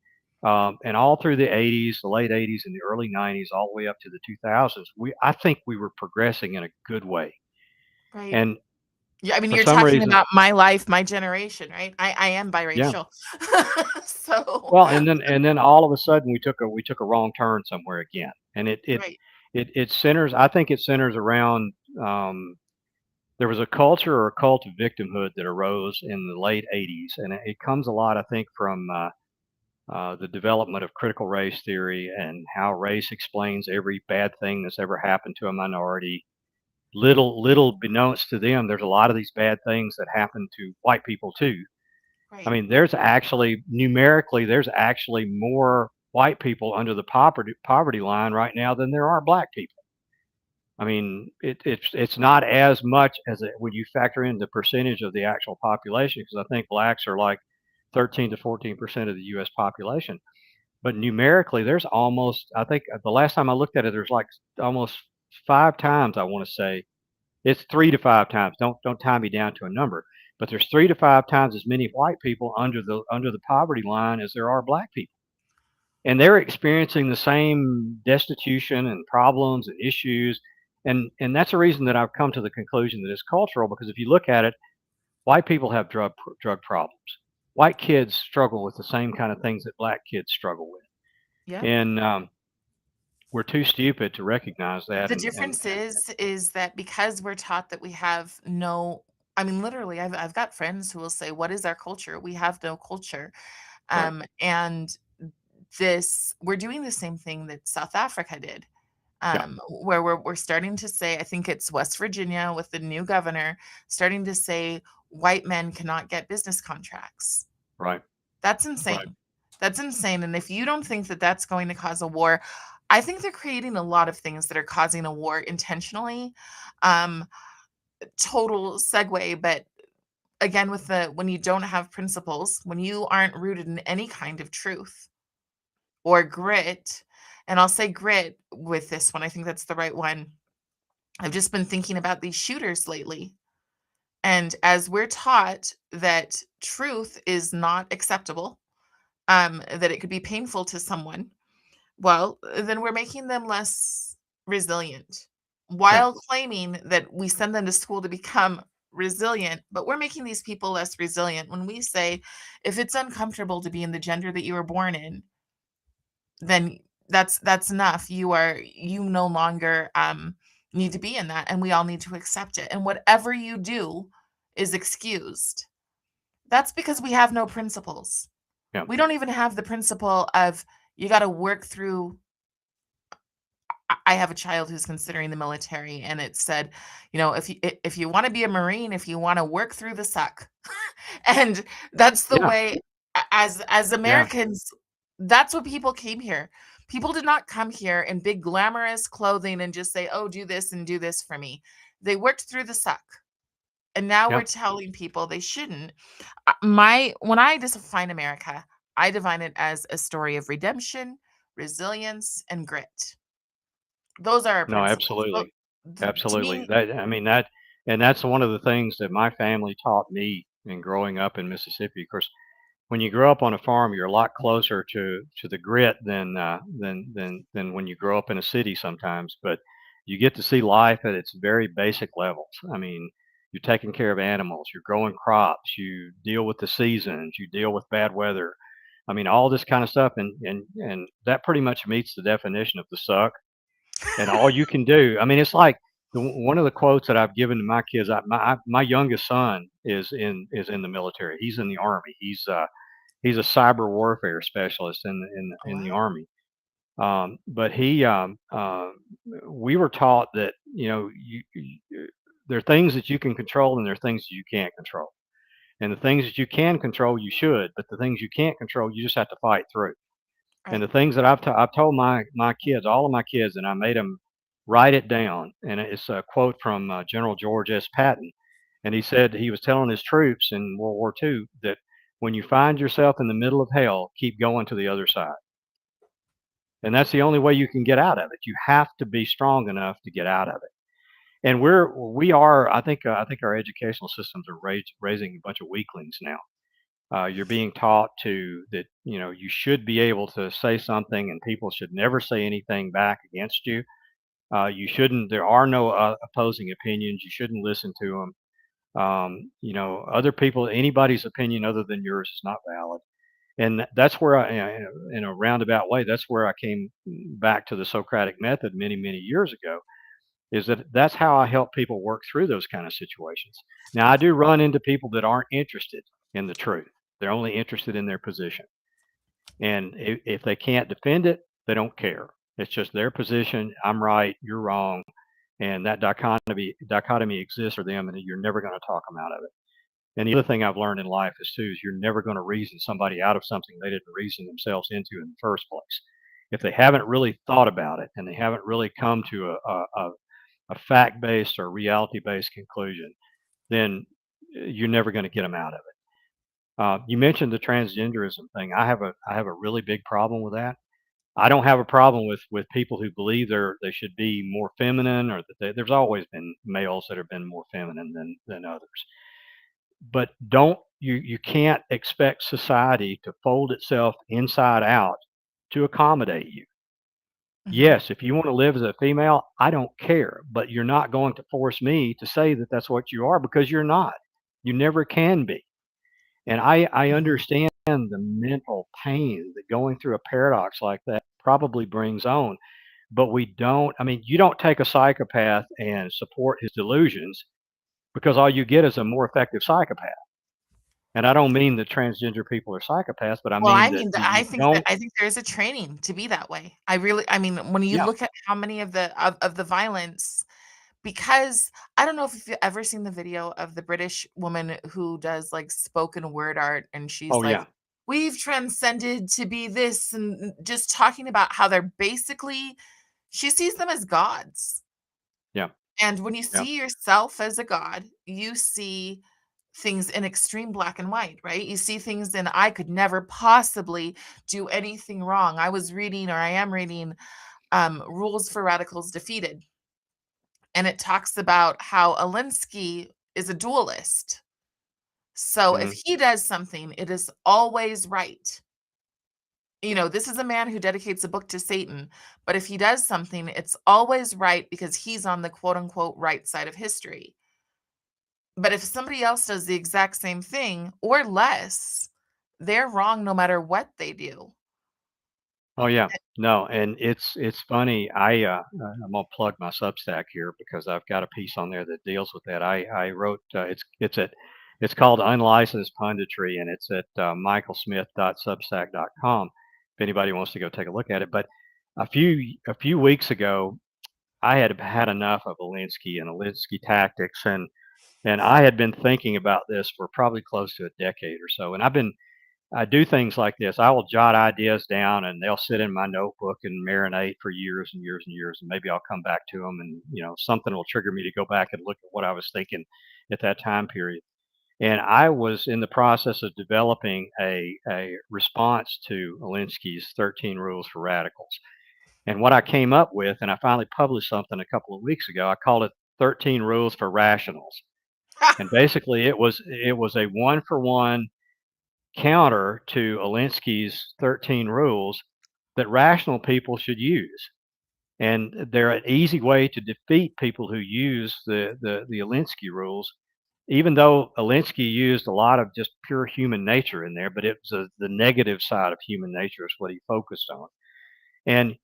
and all through the '80s, the late '80s, and the early '90s, all the way up to the 2000s. I think we were progressing in a good way, right. and Yeah, I mean, for you're some talking reason, about my life, my generation, right? I am yeah. biracial. So, Well, and then all of a sudden we took a wrong turn somewhere again, and right, it centers. I think it centers around. There was a culture or a cult of victimhood that arose in the late '80s, and it comes a lot, I think, from the development of critical race theory and how race explains every bad thing that's ever happened to a minority. Little beknownst to them, there's a lot of these bad things that happen to white people too. I right, mean, there's actually more white people under the poverty line right now than there are black people. I mean, it's not as much as when you factor in the percentage of the actual population, because I think blacks are like 13 to 14% of the U.S. population. But numerically, there's almost, I think the last time I looked at it, there's like almost five times, I want to say, it's 3 to 5 times. Don't tie me down to a number, but there's 3 to 5 times as many white people under the poverty line as there are black people, and they're experiencing the same destitution and problems and issues. And that's a reason that I've come to the conclusion that it's cultural because if you look at it, white people have drug problems. white kids struggle with the same kind of things that black kids struggle with, Yep. and we're too stupid to recognize that. The And difference is that because we're taught that we have no, I mean, literally, I've got friends who will say, "What is our culture? We have no culture." right, And this we're doing the same thing that South Africa did, yeah, where we're starting to say, I think it's West Virginia with the new governor, starting to say white men cannot get business contracts. right, That's right, insane. That's insane, and if you don't think that that's going to cause a war, I think they're creating a lot of things that are causing a war intentionally. Um, Total segue, but again, with the when you don't have principles, when you aren't rooted in any kind of truth or grit, and I'll say grit with this one, I think that's the right one. I've just been thinking about these shooters lately. And as we're taught that truth is not acceptable, that it could be painful to someone, well, then we're making them less resilient yeah, while claiming that we send them to school to become resilient, but we're making these people less resilient when we say if it's uncomfortable to be in the gender that you were born in, then that's enough. You no longer need to be in that, and we all need to accept it. And whatever you do is excused. That's because we have no principles. yeah, We don't even have the principle of you got to work through. I have a child who's considering the military, and it said, if you want to be a Marine, if you want to work through the suck, and that's the yeah, way as yeah, Americans, that's what people came here. People did not come here in big glamorous clothing and just say, "Oh, do this and do this for me." They worked through the suck. And now yeah. we're telling people they shouldn't. My When I define America, I define it as a story of redemption, resilience, and grit. Those are our No, principles. absolutely. To Absolutely. me, That I mean that and that's one of the things that my family taught me in growing up in Mississippi. Of course, when you grow up on a farm, you're a lot closer to the grit than when you grow up in a city sometimes, but you get to see life at its very basic levels. I mean, you're taking care of animals, you're growing crops, you deal with the seasons, you deal with bad weather. I mean, all this kind of stuff, and that pretty much meets the definition of the suck. And all you can do, I mean, it's like one of the quotes that I've given to my kids. My youngest son is in the military. He's in the army. He's a cyber warfare specialist in the wow. army. But we were taught that there are things that you can control and there are things that you can't control. And the things that you can control, you should. But the things you can't control, you just have to fight through. And Right. the things that I've told my kids, all of my kids, and I made them write it down. And it's a quote from General George S. Patton, and he said he was telling his troops in World War II that when you find yourself in the middle of hell, keep going to the other side. And that's the only way you can get out of it. You have to be strong enough to get out of it. And we are. I think our educational systems are raising a bunch of weaklings now. You're being taught to that you should be able to say something, and people should never say anything back against you. You shouldn't. There are no opposing opinions. You shouldn't listen to them. Other people, anybody's opinion other than yours is not valid. And that's where in a roundabout way, that's where I came back to the Socratic method many years ago. Is that that's how I help people work through those kind of situations. Now I do run into people that aren't interested in the truth. They're only interested in their position. And if they can't defend it, they don't care. It's just their position. I'm right, you're wrong, and that dichotomy exists for them, and you're never going to talk them out of it. And the other thing I've learned in life is you're never going to reason somebody out of something they didn't reason themselves into in the first place. If they haven't really thought about it and they haven't really come to a fact based or reality based conclusion, then you're never going to get them out of it. You mentioned the transgenderism thing. I have a really big problem with that. I don't have a problem with people who believe they should be more feminine, or that there's always been males that have been more feminine than others. But you can't expect society to fold itself inside out to accommodate you. Mhm. Yes, if you want to live as a female, I don't care, but you're not going to force me to say that that's what you are, because you're not. You never can be. And I Mhm. understand the mental pain that going through a paradox like that probably brings on. But we don't, I mean, you don't take a psychopath and support his delusions because all you get is a more effective psychopath. And I don't mean that transgender people are psychopaths, but I Well, mean I that mean, you don't. I think there is a training to be that way. I mean, when you Yeah. look at how many of the violence, because I don't know if you've ever seen the video of the British woman who does, like, spoken word art, and she's Oh, like, yeah. "We've transcended to be this," and just talking about how they're basically she sees them as gods. Yeah. And when you Yeah. see yourself as a god, you see things in extreme black and white, right? You see things in I could never possibly do anything wrong. I was reading, or I am reading, Rules for Radicals Defeated, and it talks about how Alinsky is a dualist. So if Hmm. he does something, it is always right. This is a man who dedicates a book to Satan, but if he does something, it's always right because he's on the quote unquote right side of history. But if somebody else does the exact same thing or less, they're wrong no matter what they do. Oh, yeah. No, and it's funny. I'm gonna plug my Substack here because I've got a piece on there that deals with that. I wrote it's called Unlicensed Punditry, and it's at michaelsmith.substack.com. If anybody wants to go take a look at it, but a few weeks ago, I had had enough of Alinsky and Alinsky tactics, and I had been thinking about this for probably close to a decade or so, and I do things like this. I will jot ideas down and they'll sit in my notebook and marinate for years and years and years. And maybe I'll come back to them and, something will trigger me to go back and look at what I was thinking at that time period. And I was in the process of developing a response to Alinsky's 13 Rules for Radicals. And what I came up with, and I finally published something a couple of weeks ago, I called it 13 Rules for Rationals. And basically it was a one for one counter to Alinsky's 13 rules that rational people should use. And they're an easy way to defeat people who use the Alinsky rules, even though Alinsky used a lot of just pure human nature in there, but it was the negative side of human nature is what he focused on. And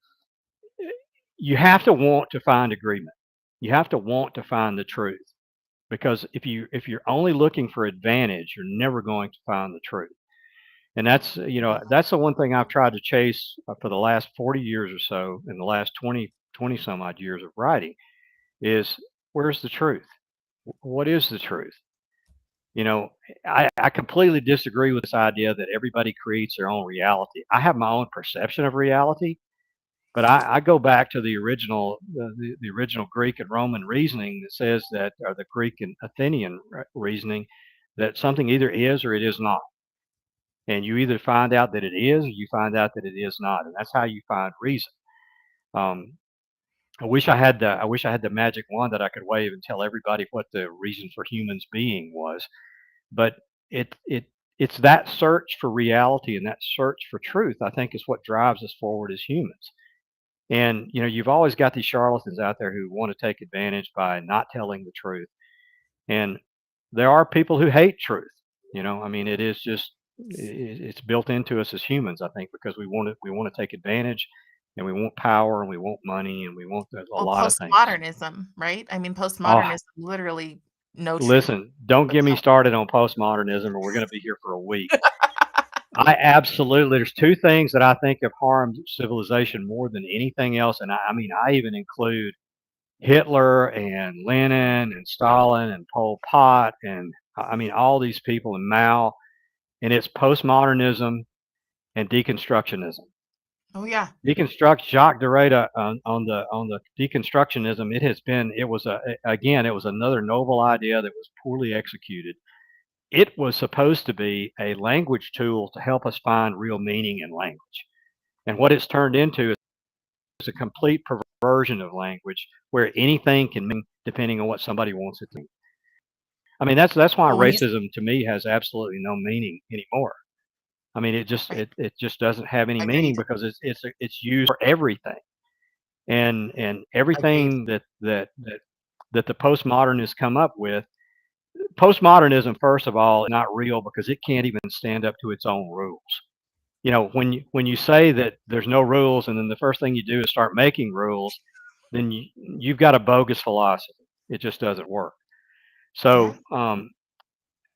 you have to want to find agreement. You have to want to find the truth because if you're only looking for advantage, you're never going to find the truth. And that's the one thing I've tried to chase for the last 40 years or so, in the last 20 some odd years of writing, is where's the truth? What is the truth? You know, I completely disagree with this idea that everybody creates their own reality. I have my own perception of reality, but I go back to the original Greek and Roman reasoning that says that, or the Greek and Athenian reasoning, that something either is or it is not. And you either find out that it is or you find out that it is not, and that's how you find reason. um, I wish I had the magic wand that I could wave and tell everybody what the reason for humans being was, but it's that search for reality and that search for truth, I think, is what drives us forward as humans. And you've always got these charlatans out there who want to take advantage by not telling the truth. And there are people who hate truth. I mean, it is just it's built into us as humans, I think, because we want to take advantage, and we want power, and we want money, and we want a Well, lot of things. postmodernism, right? I mean, Oh, postmodernism, literally no truth listen, don't but get me power. started on postmodernism, or we're going to be here for a week. There's two things that I think have harmed civilization more than anything else, and I mean, I even include Hitler and Lenin and Stalin and Pol Pot and I mean all these people and Mao, and it's postmodernism and deconstructionism. Oh, yeah. Deconstruct Jacques Derrida on the deconstructionism. It was another noble idea that was poorly executed. It was supposed to be a language tool to help us find real meaning in language, and what it's turned into is a complete perversion of language where anything can mean depending on what somebody wants it to mean. I mean, that's why Well, when you racism to me has absolutely no meaning anymore. I mean, it just right, it, it just doesn't have any meaning agreed, because it's used for everything, and agreed. everything that the postmodernists come up with, postmodernism, first of all, is not real because it can't even stand up to its own rules. When you say that there's no rules, and then the first thing you do is start making rules, then you've got a bogus philosophy. It just doesn't work. Yeah. So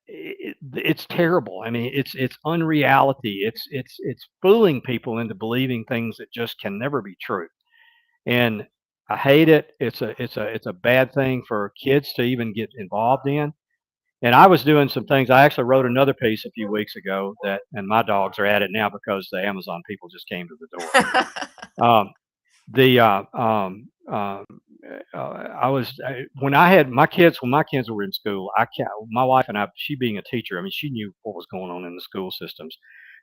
it's terrible. I mean, it's unreality. It's fooling people into believing things that just can never be true. And I hate it. It's a bad thing for kids to even get involved in. And I was doing some things. I actually wrote another piece a few weeks ago that, and my dogs are at it now because the Amazon people just came to the door. Um, the I was when I had my kids when my kids were in school. My wife and I, she being a teacher, I mean, she knew what was going on in the school systems,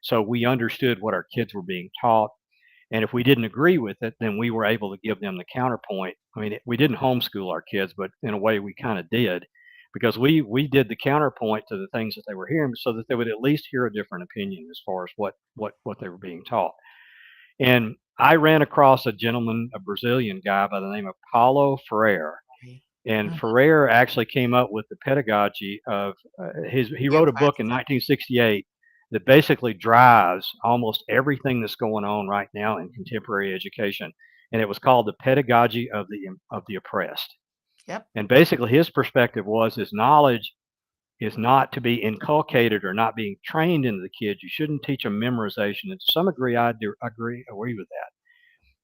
so we understood what our kids were being taught. And if we didn't agree with it, then we were able to give them the counterpoint. I mean, we didn't homeschool our kids, but in a way we kind of did because we did the counterpoint to the things that they were hearing so that they would at least hear a different opinion as far as what they were being taught. And I ran across a gentleman, a Brazilian guy by the name of Paulo Freire. Right. And Mhm. Freire actually came up with the pedagogy of he The wrote a book in oppressed. 1968 that basically drives almost everything that's going on right now in contemporary education. And it was called the pedagogy of the oppressed. Yep. And basically his perspective was is knowledge is not to be inculcated or not being trained into the kids. You shouldn't teach them memorization. And to some degree, agree with that.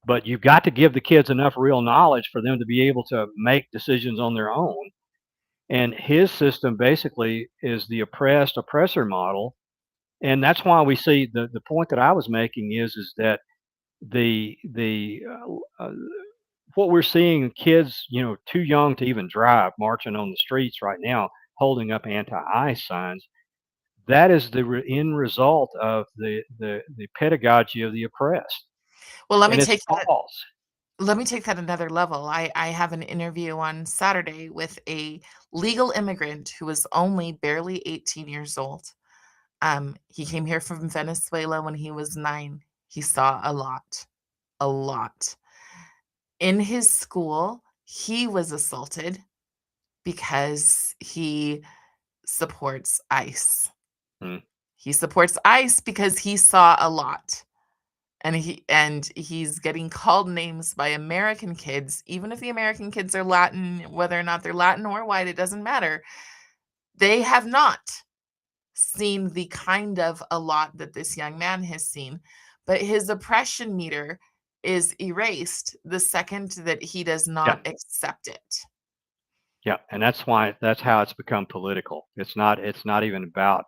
But you've got to give the kids enough real knowledge for them to be able to make decisions on their own. And his system basically is the oppressed oppressor model. And that's why we see the point that I was making is that the what we're seeing kids, too young to even drive, marching on the streets right now, holding up anti-ICE signs. That is the end result of the pedagogy of the oppressed, Well, and it's false. let me take that another level. I have an interview on Saturday with a legal immigrant who was only barely 18 years old. He came here from Venezuela when he was 9. He saw a lot, a lot. In his school, he was assaulted because he supports ICE. Mm, He supports ICE because he saw a lot. And he's getting called names by American kids, even if the American kids are Latin, whether or not they're Latin or white, it doesn't matter. They have not seen the kind of a lot that this young man has seen, but his oppression meter is erased the second that he does yeah, not accept it. yeah, and that's how it's become political. It's not even about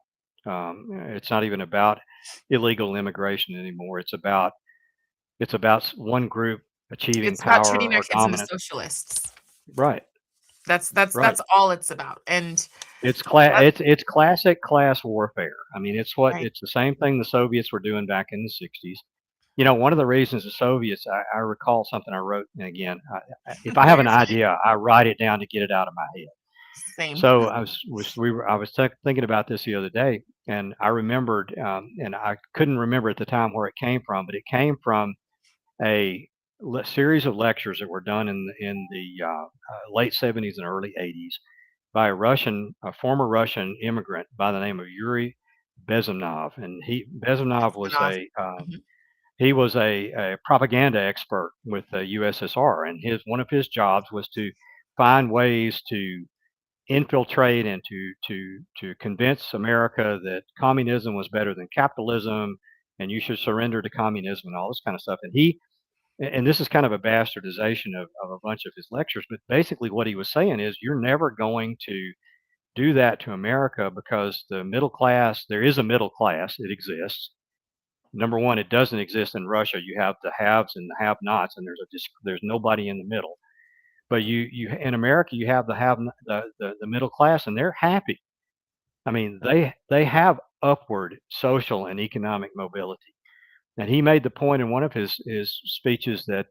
illegal immigration anymore. It's about one group achieving It's about power turning our or kids into dominance. socialists. Right, right. That's all it's about, and that It's classic class warfare. I mean, right. it's the same thing the Soviets were doing back in the '60s. One of the reasons the Soviets, I recall something I wrote, and again, if I have You're an fine. idea, I write it down to get it out of my head. Same. So I was thinking about this the other day, and I remembered, and I couldn't remember at the time where it came from, but it came from a series of lectures that were done in the late '70s and early '80s by a former Russian immigrant by the name of Yuri Bezmenov, and Bezmenov It's was enough. Mhm. a propaganda expert with the USSR, and his one of his jobs was to find ways to infiltrate and to convince America that communism was better than capitalism, and you should surrender to communism and all this kind of stuff. And this is kind of a bastardization of a bunch of his lectures, but basically what he was saying is you're never going to do that to America because the middle class, there is a middle class, it exists. Number one, it doesn't exist in Russia. You have the haves and the have-nots, and there's nobody in the middle. But you in America, you have the middle class, and they're happy. I mean, they have upward social and economic mobility. And he made the point in one of his speeches that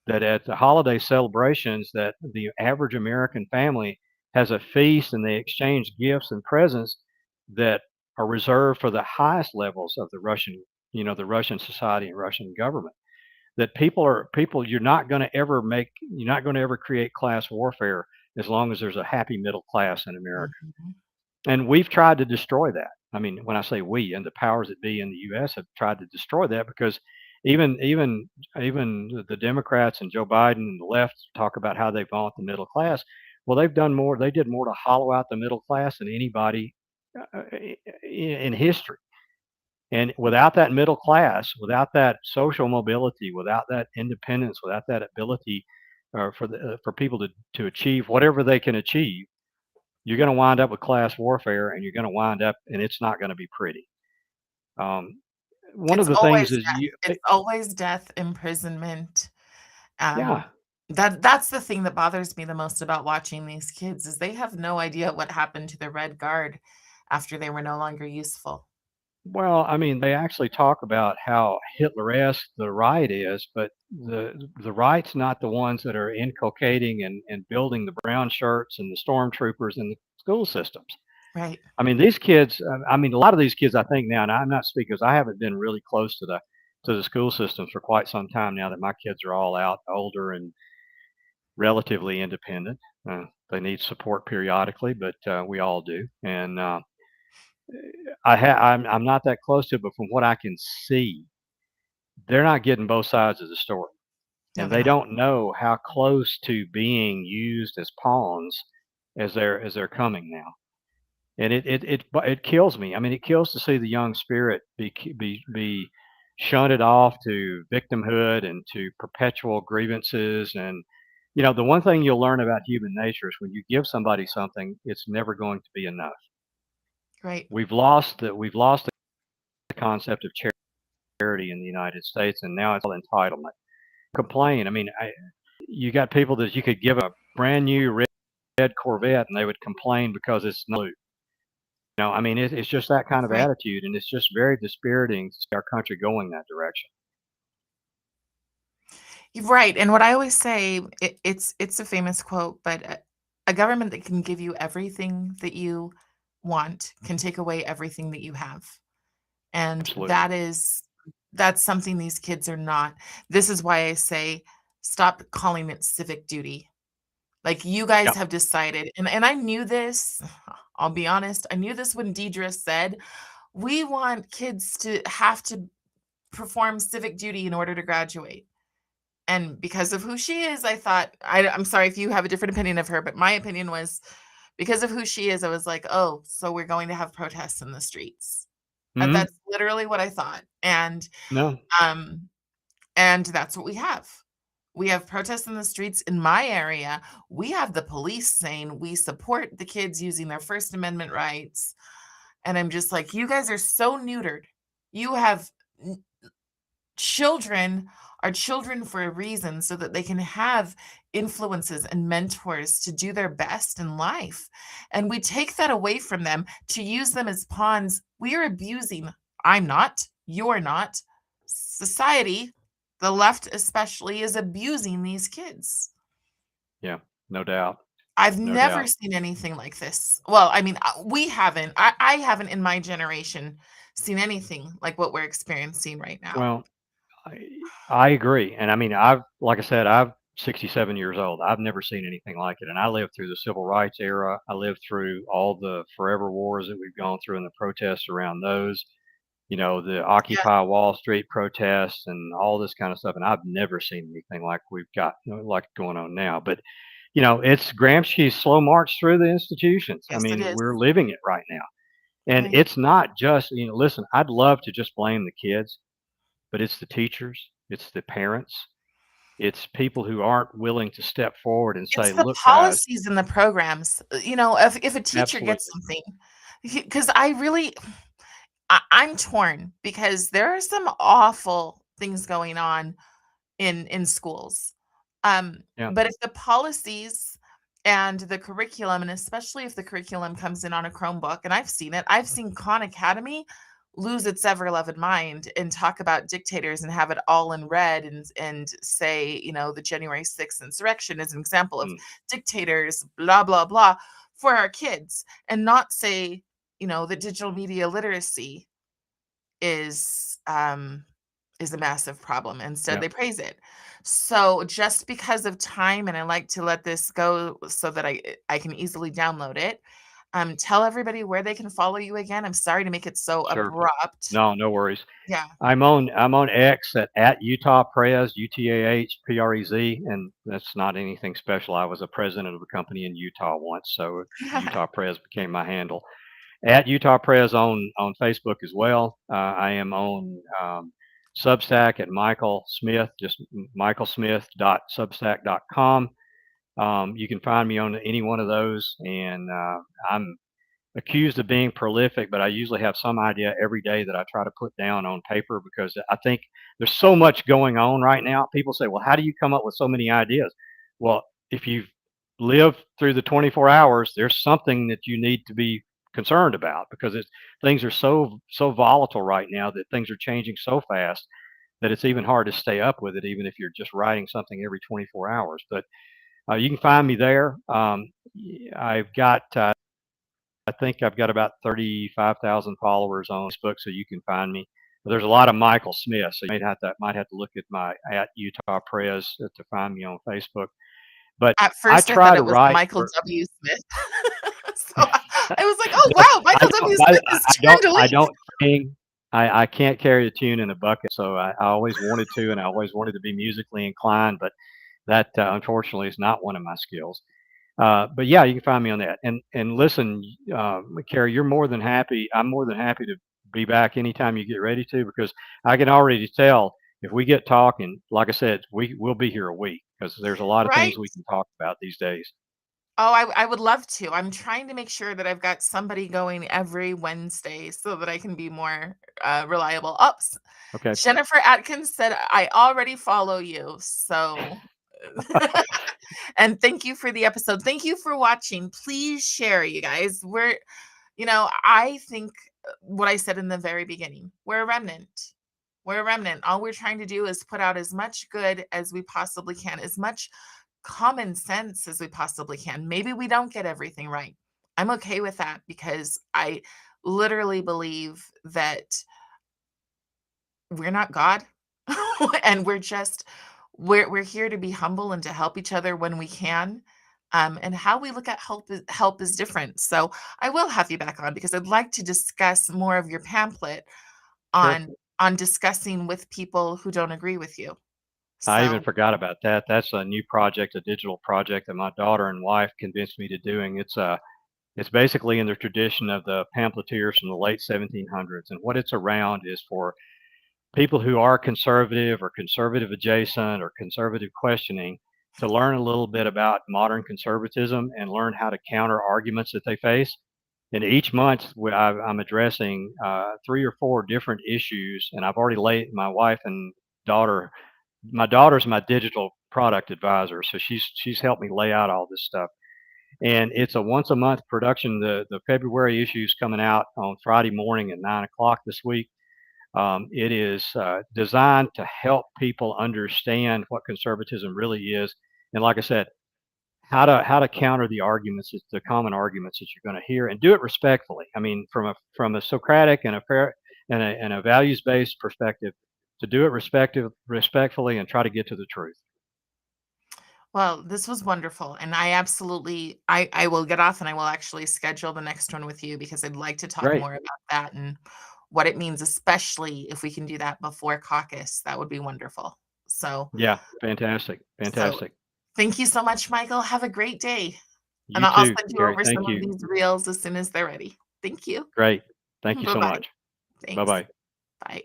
at the holiday celebrations that the average American family has a feast and they exchange gifts and presents that are reserved for the highest levels of the Russian society and Russian government. That people you're not going to ever create class warfare as long as there's a happy middle class in America. Mhm. And we've tried to destroy that. I mean, when I say we, and the powers that be in the U.S. have tried to destroy that, because even even even the Democrats and Joe Biden and the left talk about how they want the middle class. Well, they've done more. They did more to hollow out the middle class than anybody in history. And without that middle class, without that social mobility, without that independence, without that ability for people to achieve whatever they can achieve, you're going to wind up with class warfare, and you're going to wind up, and it's not going to be pretty. Um, one of It's the things always is death. It's always death, imprisonment. Um, yeah. that's the thing that bothers me the most about watching these kids is they have no idea what happened to the Red Guard after they were no longer useful. Well, I mean, they actually talk about how Hitler-esque the right is, but the right's not the ones that are inculcating and building the brown shirts and the stormtroopers in the school systems. Right. I mean, these kids. I mean, a lot of these kids, I think now, and I'm not speaking because I haven't been really close to the school systems for quite some time now that my kids are all out, older, and relatively independent. They need support periodically, but we all do. And I'm not that close to it, but from what I can see, they're not getting both sides of the story, No, and they're they not. don't know how close to being used as pawns as they're coming now. And it kills me. I mean, it kills to see the young spirit be shunted off to victimhood and to perpetual grievances. And the one thing you'll learn about human nature is when you give somebody something, it's never going to be enough. Right. We've lost the concept of charity in the United States, and now it's all entitlement. Complain. I mean, you got people that you could give a brand new red Corvette, and they would complain because it's not blue. I mean, it's just that kind of Right. attitude, and it's just very dispiriting to see our country going that direction. You're right, and what I always say, it's a famous quote, but a government that can give you everything that you want can take away everything that you have. And Absolutely. that's something these kids are not. This is why I say stop calling it civic duty. Like you guys Yeah. have decided, and I knew this, I'll be honest, I knew this when Deidre said, we want kids to have to perform civic duty in order to graduate. And because of who she is, I thought, I'm sorry if you have a different opinion of her, but my opinion was because of who she is, I was like, oh, so we're going to have protests in the streets. Hmm. That's literally what I thought. No. Um, and that's what we have. We have protests in the streets in my area. We have the police saying we support the kids using their First Amendment rights. And I'm just like, you guys are so neutered. You have children are children for a reason so that they can have influences and mentors to do their best in life. And we take that away from them to use them as pawns. We are abusing, I'm not, you're not. Society, the left especially, is abusing these kids. Yeah. No doubt. I've No never doubt. seen anything like this. Well, I mean, we haven't. I haven't in my generation seen anything like what we're experiencing right now. Well, I, I agree, and I mean, like I said, I'm 67 years old. I've never seen anything like it, and I lived through the civil rights era. I lived through all the forever wars that we've gone through and the protests around those. The Yeah, Occupy Wall Street protests and all this kind of stuff. And I've never seen anything like we've got like going on now. But it's Gramsci's slow march through the institutions. I yes, it mean, is. we're living it right now. And Right. it's not just, listen, I'd love to just blame the kids, but it's the teachers, it's the parents, it's people who aren't willing to step forward and It's say, the look, guys, policies and the programs. If a teacher gets absolutely. something, because I'm torn because there are some awful things going on in schools. Yeah. But if the policies and the curriculum, and especially if the curriculum comes in on a Chromebook, and I've seen it, I've seen Khan Academy lose its ever loving mind and talk about dictators and have it all in red and say, the January 6th insurrection is an example of Mm, dictators, blah, blah, blah, for our kids, and not say, that digital media literacy is is a massive problem. Instead, Yeah, they praise it. So just because of time, and I like to let this go so that I can easily download it. Tell everybody where they can follow you again. I'm sorry to make it so sure. abrupt. No, no worries. Yeah. I'm on X at Utah Prez, UTAHPREZ, and that's not anything special. I was a president of a company in Utah once, so Utah Prez became my handle. At Utah Prez on Facebook as well. I am on Substack at Michael Smith, just michaelsmith.substack.com. You can find me on any one of those, and I'm accused of being prolific, but I usually have some idea every day that I try to put down on paper because I think there's so much going on right now. People say, well, how do you come up with so many ideas? Well, if you've lived through the 24 hours, there's something that you need to be concerned about because things are so volatile right now that things are changing so fast that it's even hard to stay up with it, even if you're just writing something every 24 hours. But you can find me there. I've got I think I've got about 35,000 followers on Facebook, so you can find me. There's a lot of Michael Smith, so you might have to look at my at Utah Prez to find me on Facebook. But At I first, I thought try to it was write Michael for. W. Smith. So I was like, "Oh, wow, I Michael don't W. I Smith is I turned don't to I leaf." don't sing. I can't carry the tune in a bucket, so I always wanted to, and I always wanted to be musically inclined, but that unfortunately is not one of my skills. But yeah, you can find me on that. And listen, Carrie, you're more than happy. I'm more than happy to be back anytime you get ready to, because I can already tell if we get talking. Like I said, we'll be here a week because there's a lot of things Right? we can talk about these days. Oh, I would love to. I'm trying to make sure that I've got somebody going every Wednesday so that I can be more, reliable. Oops. Okay, Jennifer Atkins said, "I already follow you." So and thank you for the episode. Thank you for watching. Please share, you guys. I think what I said in the very beginning, we're a remnant. We're a remnant. All we're trying to do is put out as much good as we possibly can, as much common sense as we possibly can. Maybe we don't get everything right. I'm okay with that because I literally believe that we're not God. And we're here to be humble and to help each other when we can. And how we look at help is different. So I will have you back on because I'd like to discuss more of your pamphlet sure. on discussing with people who don't agree with you. I even So forgot about that. That's a new project, a digital project that my daughter and wife convinced me to doing. It's basically in the tradition of the pamphleteers from the late 1700s, and what it's around is for people who are conservative or conservative adjacent or conservative questioning to learn a little bit about modern conservatism and learn how to counter arguments that they face. And each month, I'm addressing 3 or 4 different issues, and I've already laid my wife and daughter. My daughter's my digital product advisor, so she's helped me lay out all this stuff. And it's a once a month production. The February issue is coming out on Friday morning at 9 o'clock this week. It is designed to help people understand what conservatism really is, and like I said, how to counter the arguments, the common arguments that you're going to hear, and do it respectfully. I mean, from a Socratic and a fair and a values based perspective, to do it respectfully and try to get to the truth. well, this was wonderful, and I will get off and I will actually schedule the next one with you because I'd like to talk Great. more about that and what it means, especially if we can do that before caucus, that would be wonderful. So Yeah. Fantastic. so Fantastic. thank you so much, Michael. Have a great day, and You I'll too, send you Gary. over some Thank of you. these reels as soon as they're ready. Thank you. Great. Thank you so Bye-bye. much. Bye Thanks. bye. Bye.